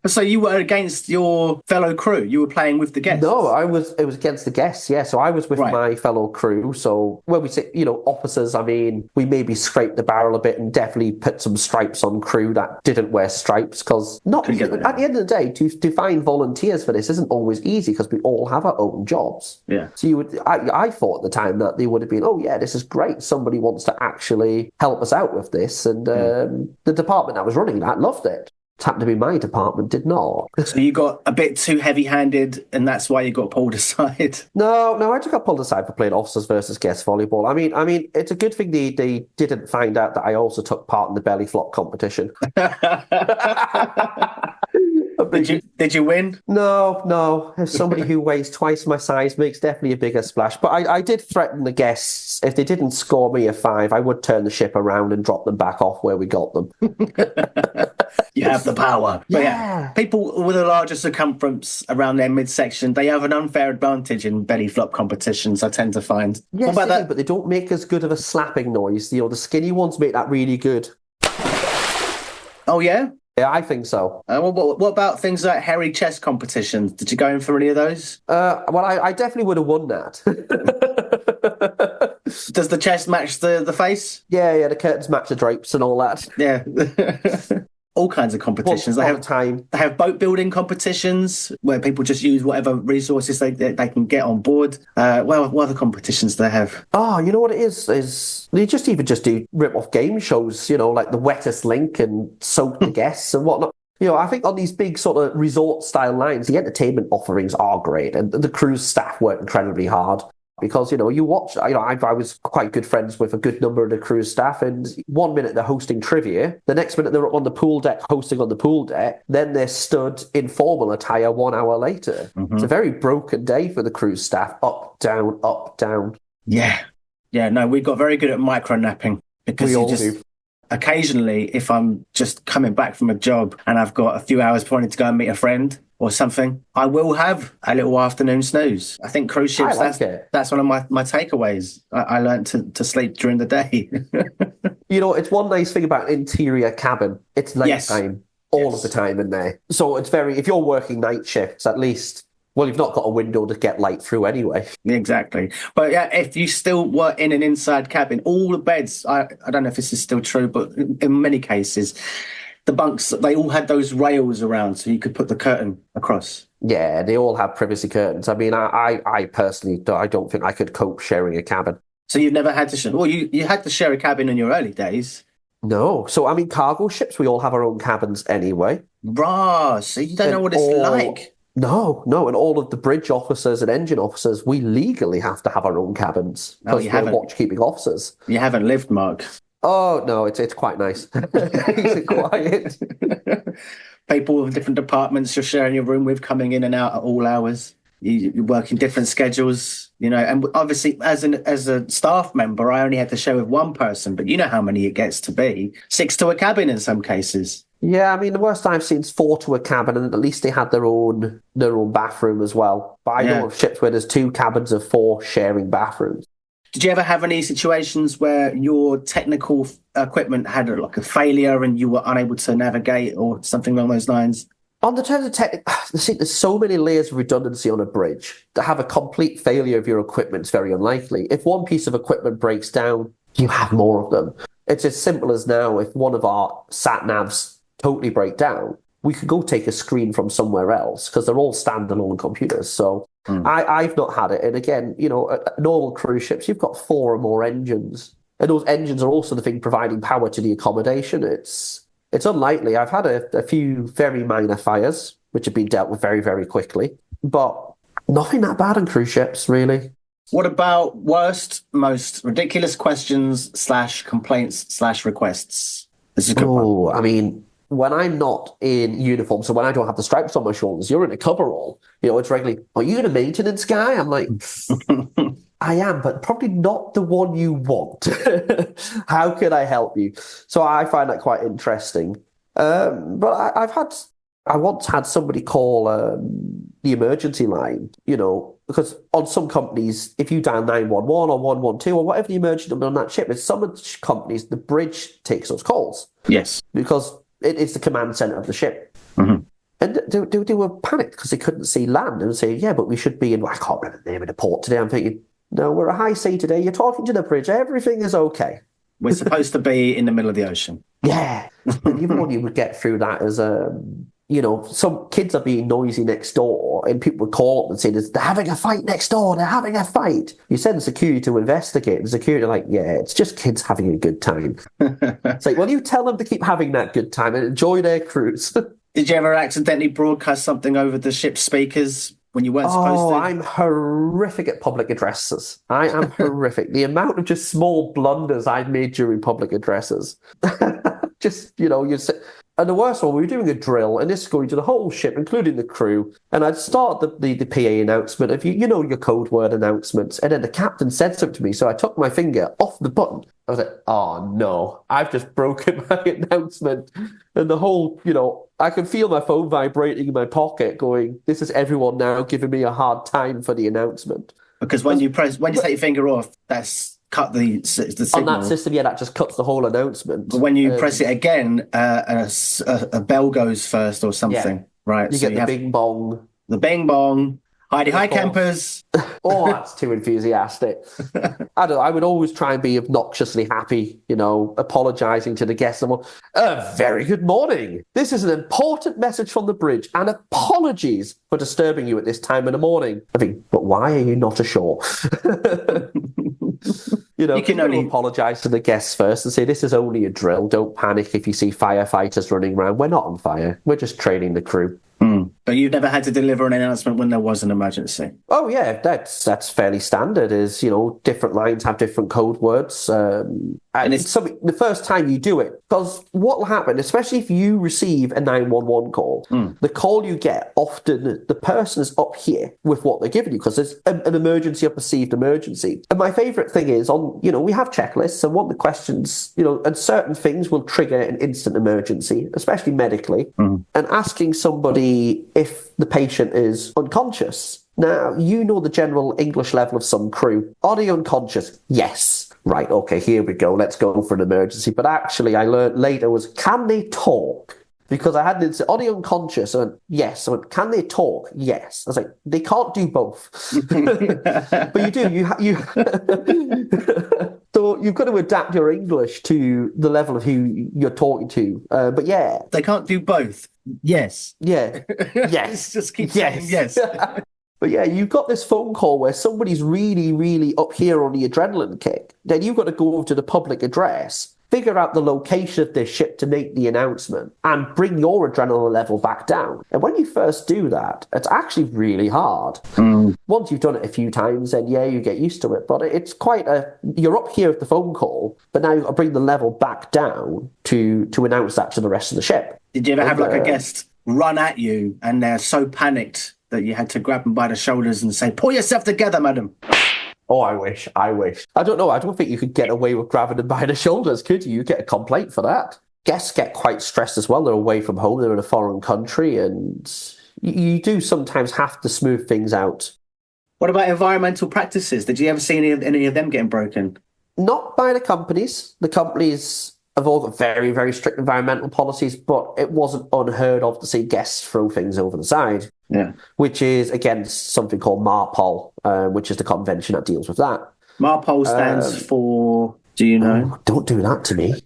So you were against your fellow crew? You were playing with the guests? No, it was against the guests, yeah. So I was with my fellow crew. So when we say, officers, I mean, we maybe scraped the barrel a bit and definitely put some stripes on crew that didn't wear stripes because at the end of the day, to find volunteers for this isn't always easy because we all have our own jobs. Yeah. So I thought at the time that they would have been, oh yeah, this is great. Somebody wants to actually help us out with this. And the department I was running that loved it. Happened to be my department did not. So you got a bit too heavy-handed and that's why you got pulled aside? No, I just got pulled aside for playing officers versus guest volleyball. I mean, it's a good thing they didn't find out that I also took part in the belly flop competition. Did you win? No. If somebody who weighs twice my size makes definitely a bigger splash. But I did threaten the guests, if they didn't score me a 5, I would turn the ship around and drop them back off where we got them. You have the power. Yeah. But yeah. People with a larger circumference around their midsection, they have an unfair advantage in belly flop competitions, I tend to find. Yes, what about they that? do, but they don't make as good of a slapping noise. The skinny ones make that really good. Oh, yeah? Yeah, I think so. What about things like hairy chest competitions? Did you go in for any of those? Well, I definitely would have won that. Does the chest match the face? Yeah, the curtains match the drapes and all that. Yeah. All kinds of competitions. They have boat building competitions where people just use whatever resources they can get on board. What other competitions do they have? Oh, you know what it is they just do rip-off game shows, like the wettest link and soak the guests and whatnot. I think on these big sort of resort-style lines, the entertainment offerings are great and the cruise staff work incredibly hard. Because, you watch, I was quite good friends with a good number of the cruise staff, and 1 minute they're hosting trivia, the next minute they're up on the pool deck hosting on the pool deck, then they're stood in formal attire 1 hour later. Mm-hmm. It's a very broken day for the cruise staff. Up, down, up, down. Yeah. Yeah, no, we got very good at micro napping because We you all just do. occasionally, if I'm just coming back from a job and I've got a few hours wanting to go and meet a friend or something, I will have a little afternoon snooze. I think cruise ships, I like it. that's one of my takeaways. I learned to sleep during the day. You know, it's one nice thing about an interior cabin. It's Yes. nighttime all of Yes. the time in there. So it's if you're working night shifts, at least, well, you've not got a window to get light through anyway. Exactly. But yeah, if you still were in an inside cabin, all the beds, I don't know if this is still true, but in many cases, the bunks, they all had those rails around so you could put the curtain across. Yeah, they all have privacy curtains. I mean, I personally, I don't think I could cope sharing a cabin. So you've never had to share, well, you had to share a cabin in your early days. No. So, I mean, cargo ships, we all have our own cabins anyway. Rah, so you don't know what it's like. No. And all of the bridge officers and engine officers, we legally have to have our own cabins Oh, because you we're haven't. watch-keeping officers. You haven't lived, Mark. Oh, no, it's quite nice. It's quiet. People with different departments you're sharing your room with coming in and out at all hours. You work in different schedules, you know, and obviously as a staff member, I only had to share with one person, but you know how many it gets to be. 6 to a cabin in some cases. Yeah, I mean, the worst I've seen is 4 to a cabin, and at least they had their own bathroom as well. But I know of ships where there's 2 cabins of 4 sharing bathrooms. Did you ever have any situations where your technical equipment had like a failure and you were unable to navigate or something along those lines? On the terms of see, there's so many layers of redundancy on a bridge. To have a complete failure of your equipment is very unlikely. If one piece of equipment breaks down, you have more of them. It's as simple as now, if one of our sat-navs totally break down, we could go take a screen from somewhere else because they're all standalone computers. So I've not had it. And again, you know, normal cruise ships, you've got 4 or more engines. And those engines are also the thing providing power to the accommodation. It's unlikely. I've had a few very minor fires, which have been dealt with very, very quickly. But nothing that bad on cruise ships, really. What about worst, most ridiculous questions / complaints / requests? This is a good one. I mean, when I'm not in uniform, so when I don't have the stripes on my shoulders, you're in a coverall. You know, it's regularly, are you in a maintenance guy? I'm like, I am, but probably not the one you want. How can I help you? So I find that quite interesting. But I once had somebody call the emergency line, you know, because on some companies, if you dial 911 or 112 or whatever the emergency number on that ship is, some companies, the bridge takes those calls. Yes. Because it's the command center of the ship. Mm-hmm. And they were panicked because they couldn't see land and say, yeah, but we should be in, I can't remember the name of the port today. I'm thinking, no, we're at high sea today. You're talking to the bridge. Everything is okay. We're supposed to be in the middle of the ocean. Yeah. And even when you would get through that as, you know, some kids are being noisy next door and people would call up and say, they're having a fight next door. They're having a fight. You send security to investigate and security are like, yeah, it's just kids having a good time. It's like, well, you tell them to keep having that good time and enjoy their cruise. Did you ever accidentally broadcast something over the ship's speakers when you weren't supposed to? I'm horrific at public addresses. I am horrific. The amount of just small blunders I've made during public addresses. Just, you know, and the worst one, we were doing a drill, and this is going to the whole ship, including the crew. And I'd start the PA announcement of, you know, your code word announcements. And then the captain said something to me. So I took my finger off the button. I was like, oh no, I've just broken my announcement. And the whole, you know, I could feel my phone vibrating in my pocket going, this is everyone now giving me a hard time for the announcement. Because when you take your finger off, that's cut the signal. On that system, yeah, that just cuts the whole announcement. But when you press it again, a bell goes first or something, Yeah. right? You get the bing bong. The bing bong. Hi campers. Oh, that's too enthusiastic. I don't know. I would always try and be obnoxiously happy, you know, apologising to the guests. A very good morning. This is an important message from the bridge, and apologies for disturbing you at this time in the morning. I think, but why are you not ashore? You know, you can only apologise to the guests first and say, this is only a drill. Don't panic if you see firefighters running around. We're not on fire. We're just training the crew. But you've never had to deliver an announcement when there was an emergency? Oh, yeah, that's fairly standard. Is, you know, different lines have different code words. And it's something, the first time you do it, because what will happen, especially if you receive a 911 call, the call you get, often the person is up here with what they're giving you because there's an emergency or perceived emergency. And my favourite thing is we have checklists, and one of the questions, and certain things will trigger an instant emergency, especially medically, and asking somebody if the patient is unconscious. Now, the general English level of some crew. Are they unconscious? Yes. Right, okay, here we go. Let's go for an emergency. But actually, I learned later was, can they talk? Because I had to, are they unconscious? I went, yes. I went, can they talk? Yes. I was like, they can't do both. But you do. So you've got to adapt your English to the level of who you're talking to. But yeah. They can't do both. Yes. Yeah. Yes. Just keep saying yes. But yeah, you've got this phone call where somebody's really, really up here on the adrenaline kick. Then you've got to go over to the public address, figure out the location of this ship to make the announcement, and bring your adrenaline level back down. And when you first do that, it's actually really hard. Once you've done it a few times, then yeah, you get used to it. But it's quite you're up here at the phone call, but now you've got to bring the level back down to announce that to the rest of the ship. Did you ever have a guest run at you and they're so panicked that you had to grab them by the shoulders and say, pull yourself together, madam? Oh, I wish. I don't know. I don't think you could get away with grabbing them by the shoulders, could you? You get a complaint for that. Guests get quite stressed as well. They're away from home. They're in a foreign country, and you do sometimes have to smooth things out. What about environmental practices? Did you ever see any of them getting broken? Not by the companies. The companies have all got very, very strict environmental policies, but it wasn't unheard of to see guests throw things over the side. Yeah, which is against something called MARPOL, which is the convention that deals with that. MARPOL stands for, do you know? Oh, don't do that to me.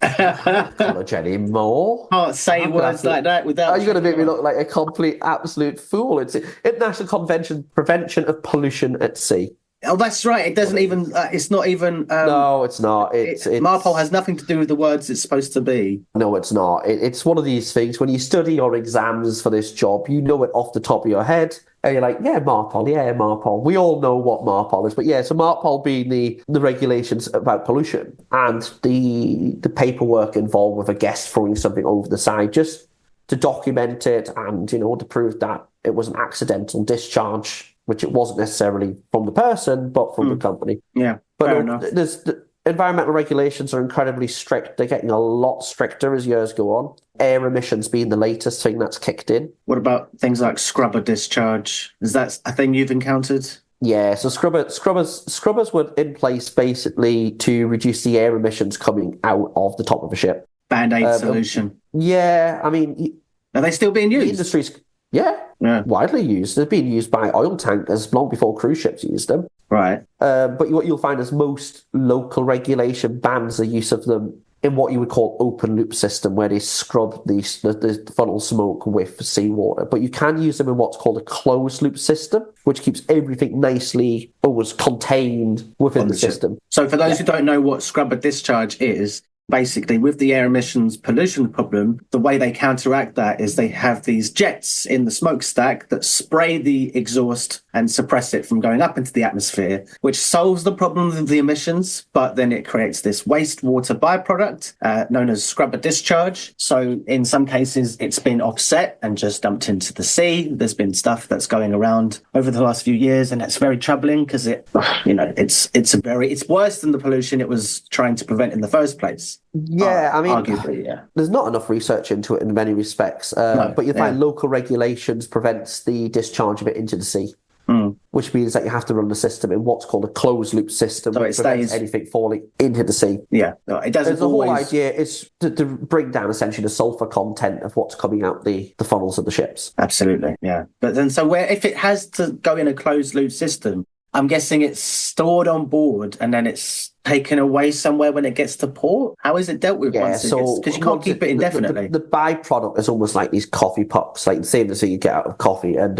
College anymore. Can't say words like that without... You're going to make me look like a complete, absolute fool. It's International Convention Prevention of Pollution at Sea. Oh, that's right. It doesn't even... it's not even... no, it's not. MARPOL has nothing to do with the words it's supposed to be. No, it's not. It's one of these things. When you study your exams for this job, you know it off the top of your head. And you're like, yeah, MARPOL, yeah, MARPOL. We all know what MARPOL is. But yeah, so MARPOL being the regulations about pollution and the paperwork involved with a guest throwing something over the side, just to document it and, to prove that it was an accidental discharge, which it wasn't necessarily from the person, but from the company. Yeah, but fair enough. The environmental regulations are incredibly strict. They're getting a lot stricter as years go on. Air emissions being the latest thing that's kicked in. What about things like scrubber discharge? Is that a thing you've encountered? Yeah, so scrubbers were in place basically to reduce the air emissions coming out of the top of a ship. Band-Aid solution. Yeah, I mean... Are they still being used? The industry's... Yeah, widely used. They've been used by oil tankers long before cruise ships used them. Right. But what you'll find is most local regulation bans the use of them in what you would call open loop system, where they scrub the funnel smoke with seawater. But you can use them in what's called a closed loop system, which keeps everything nicely always contained within the system. So for those who don't know what scrubber discharge is, basically, with the air emissions pollution problem, the way they counteract that is they have these jets in the smokestack that spray the exhaust and suppress it from going up into the atmosphere, which solves the problem of the emissions, but then it creates this wastewater byproduct known as scrubber discharge. So in some cases, it's been offset and just dumped into the sea. There's been stuff that's going around over the last few years, and it's very troubling because it's worse than the pollution it was trying to prevent in the first place. Yeah, I mean, arguably, yeah. There's not enough research into it in many respects, but you find local regulations prevents the discharge of it into the sea, which means that you have to run the system in what's called a closed loop system, so which prevents anything falling into the sea. Yeah, no, it doesn't. The whole idea is to bring down essentially the sulfur content of what's coming out the funnels of the ships. Absolutely, yeah. But then, so if it has to go in a closed loop system, I'm guessing it's stored on board and then it's taken away somewhere when it gets to port? How is it dealt with once it gets... Because you can't keep it indefinitely. The byproduct is almost like these coffee pucks, like the same as you get out of coffee, and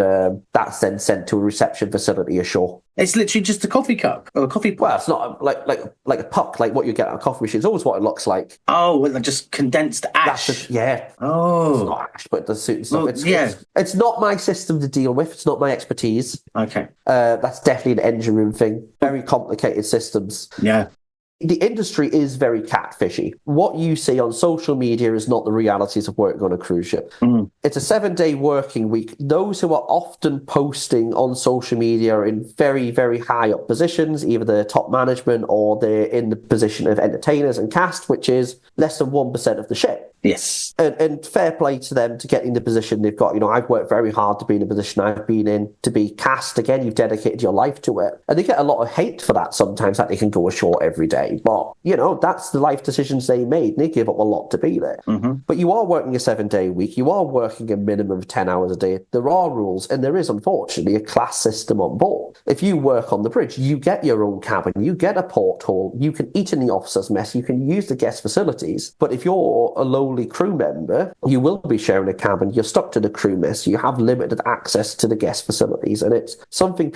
that's then sent to a reception facility ashore. It's literally just a coffee cup or a coffee pot. Well, it's not like a puck, like what you get out of a coffee machine. It's always what it looks like. Oh, well, just condensed ash. That's yeah. Oh. It's not ash, but it does suit stuff. Well, it's not my system to deal with. It's not my expertise. Okay. That's definitely an engine room thing. Very complicated systems. Yeah. The industry is very catfishy. What you see on social media is not the realities of working on a cruise ship. It's a 7-day working week. Those who are often posting on social media are in very, very high up positions, either they're top management or they're in the position of entertainers and cast, which is less than 1% of the ship. Yes. And fair play to them to get in the position they've got. I've worked very hard to be in the position I've been in, to be cast. Again, you've dedicated your life to it. And they get a lot of hate for that sometimes, that they can go ashore every day. But, that's the life decisions they made. And they give up a lot to be there. But you are working a 7-day week. You are working a minimum of 10 hours a day. There are rules, and there is, unfortunately, a class system on board. If you work on the bridge, you get your own cabin. You get a porthole. You can eat in the officer's mess. You can use the guest facilities. But if you're a lowly crew member, you will be sharing a cabin. You're stuck to the crew mess. You have limited access to the guest facilities, and it's something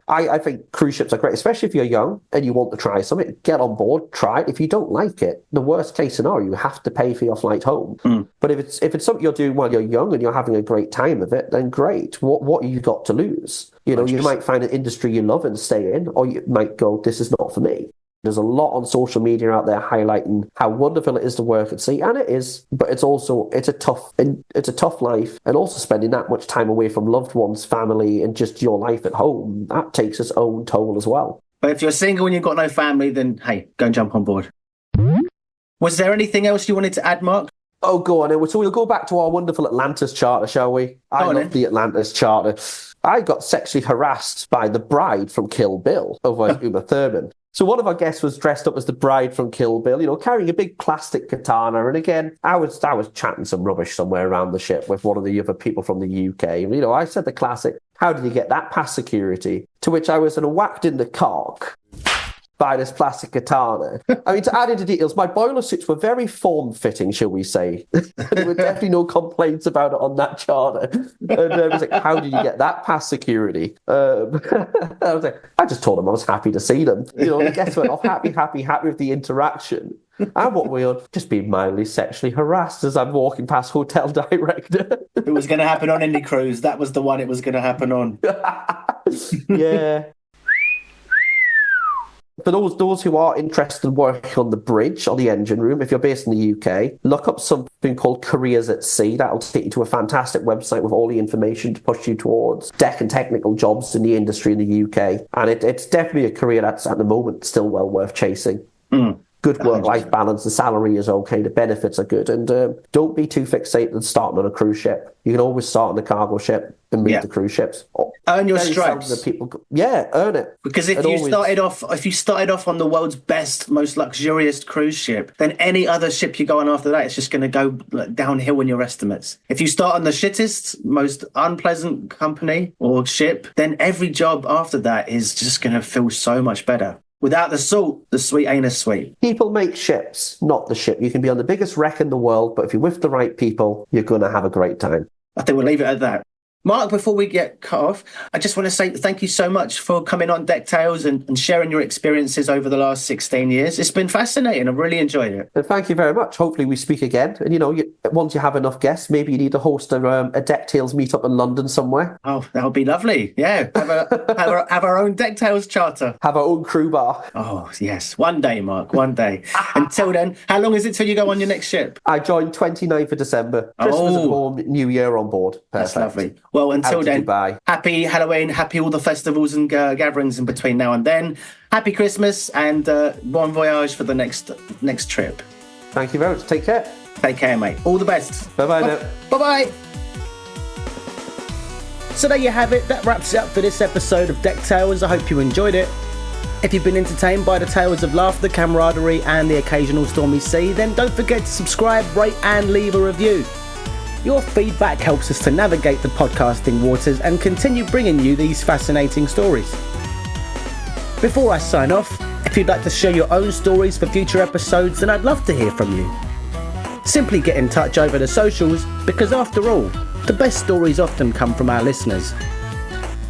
I think cruise ships are great, especially if you're young and you want to try something. Get on board, try it. If you don't like it, the worst case scenario, you have to pay for your flight home. But if it's something you're doing while you're young and you're having a great time of it, then great. What have you got to lose? You might find an industry you love and stay in, or you might go, this is not for me. There's a lot on social media out there highlighting how wonderful it is to work at sea, and it is, but it's a tough life, and also spending that much time away from loved ones, family, and just your life at home, that takes its own toll as well. But if you're single and you've got no family, then hey, go and jump on board. Was there anything else you wanted to add, Mark? Oh, go on. So we'll go back to our wonderful Atlantis charter, shall we? I love the Atlantis charter. I got sexually harassed by the bride from Kill Bill over Uma Thurman. So one of our guests was dressed up as the bride from Kill Bill, carrying a big plastic katana. And again, I was chatting some rubbish somewhere around the ship with one of the other people from the UK. I said the classic, how did you get that past security? To which I was whacked in the cock by this plastic katana. I mean, to add into details, my boiler suits were very form-fitting, shall we say. There were definitely no complaints about it on that charter. And I was like, how did you get that past security? I was like, I just told them I was happy to see them. The guests went off happy with the interaction. And what we are just being mildly sexually harassed as I'm walking past hotel director. It was going to happen on any cruise. That was the one it was going to happen on. Yeah. For those who are interested in working on the bridge or the engine room, if you're based in the UK, look up something called Careers at Sea. That'll take you to a fantastic website with all the information to push you towards deck and technical jobs in the industry in the UK. And it's definitely a career that's at the moment still well worth chasing. Good work-life balance, the salary is okay, the benefits are good, and don't be too fixated on starting on a cruise ship. You can always start on a cargo ship and move to cruise ships. Earn your stripes. Earn it. Because if you started off on the world's best, most luxurious cruise ship, then any other ship you go on after that, it's just going to go downhill in your estimates. If you start on the shittest, most unpleasant company or ship, then every job after that is just going to feel so much better. Without the salt, the sweet ain't as sweet. People make ships, not the ship. You can be on the biggest wreck in the world, but if you're with the right people, you're going to have a great time. I think we'll leave it at that. Mark, before we get cut off, I just want to say thank you so much for coming on DeckTales and sharing your experiences over the last 16 years. It's been fascinating. I've really enjoyed it. And thank you very much. Hopefully we speak again. And, once you have enough guests, maybe you need to host a DeckTales meetup in London somewhere. Oh, that would be lovely. Yeah, have our own DeckTales charter. Have our own crew bar. Oh, yes. One day, Mark, one day. Until then, how long is it till you go on your next ship? I joined 29th of December. Christmas at home, New Year on board. Perfect. That's lovely. Well, until then, Dubai. Happy Halloween, happy all the festivals and gatherings in between now and then. Happy Christmas and bon voyage for the next trip. Thank you very much. Take care. Take care, mate. All the best. Bye-bye now. Bye-bye. So there you have it. That wraps it up for this episode of DeckTales. I hope you enjoyed it. If you've been entertained by the tales of laughter, camaraderie and the occasional stormy sea, then don't forget to subscribe, rate and leave a review. Your feedback helps us to navigate the podcasting waters and continue bringing you these fascinating stories. Before I sign off, if you'd like to share your own stories for future episodes, then I'd love to hear from you. Simply get in touch over the socials, because after all, the best stories often come from our listeners.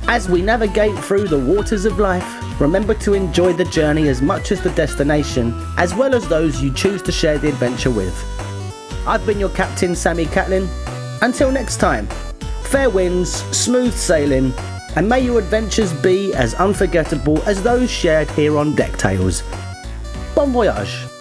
As we navigate through the waters of life, remember to enjoy the journey as much as the destination, as well as those you choose to share the adventure with. I've been your captain, Sammy Catlin. Until next time, fair winds, smooth sailing, and may your adventures be as unforgettable as those shared here on DeckTales. Bon voyage.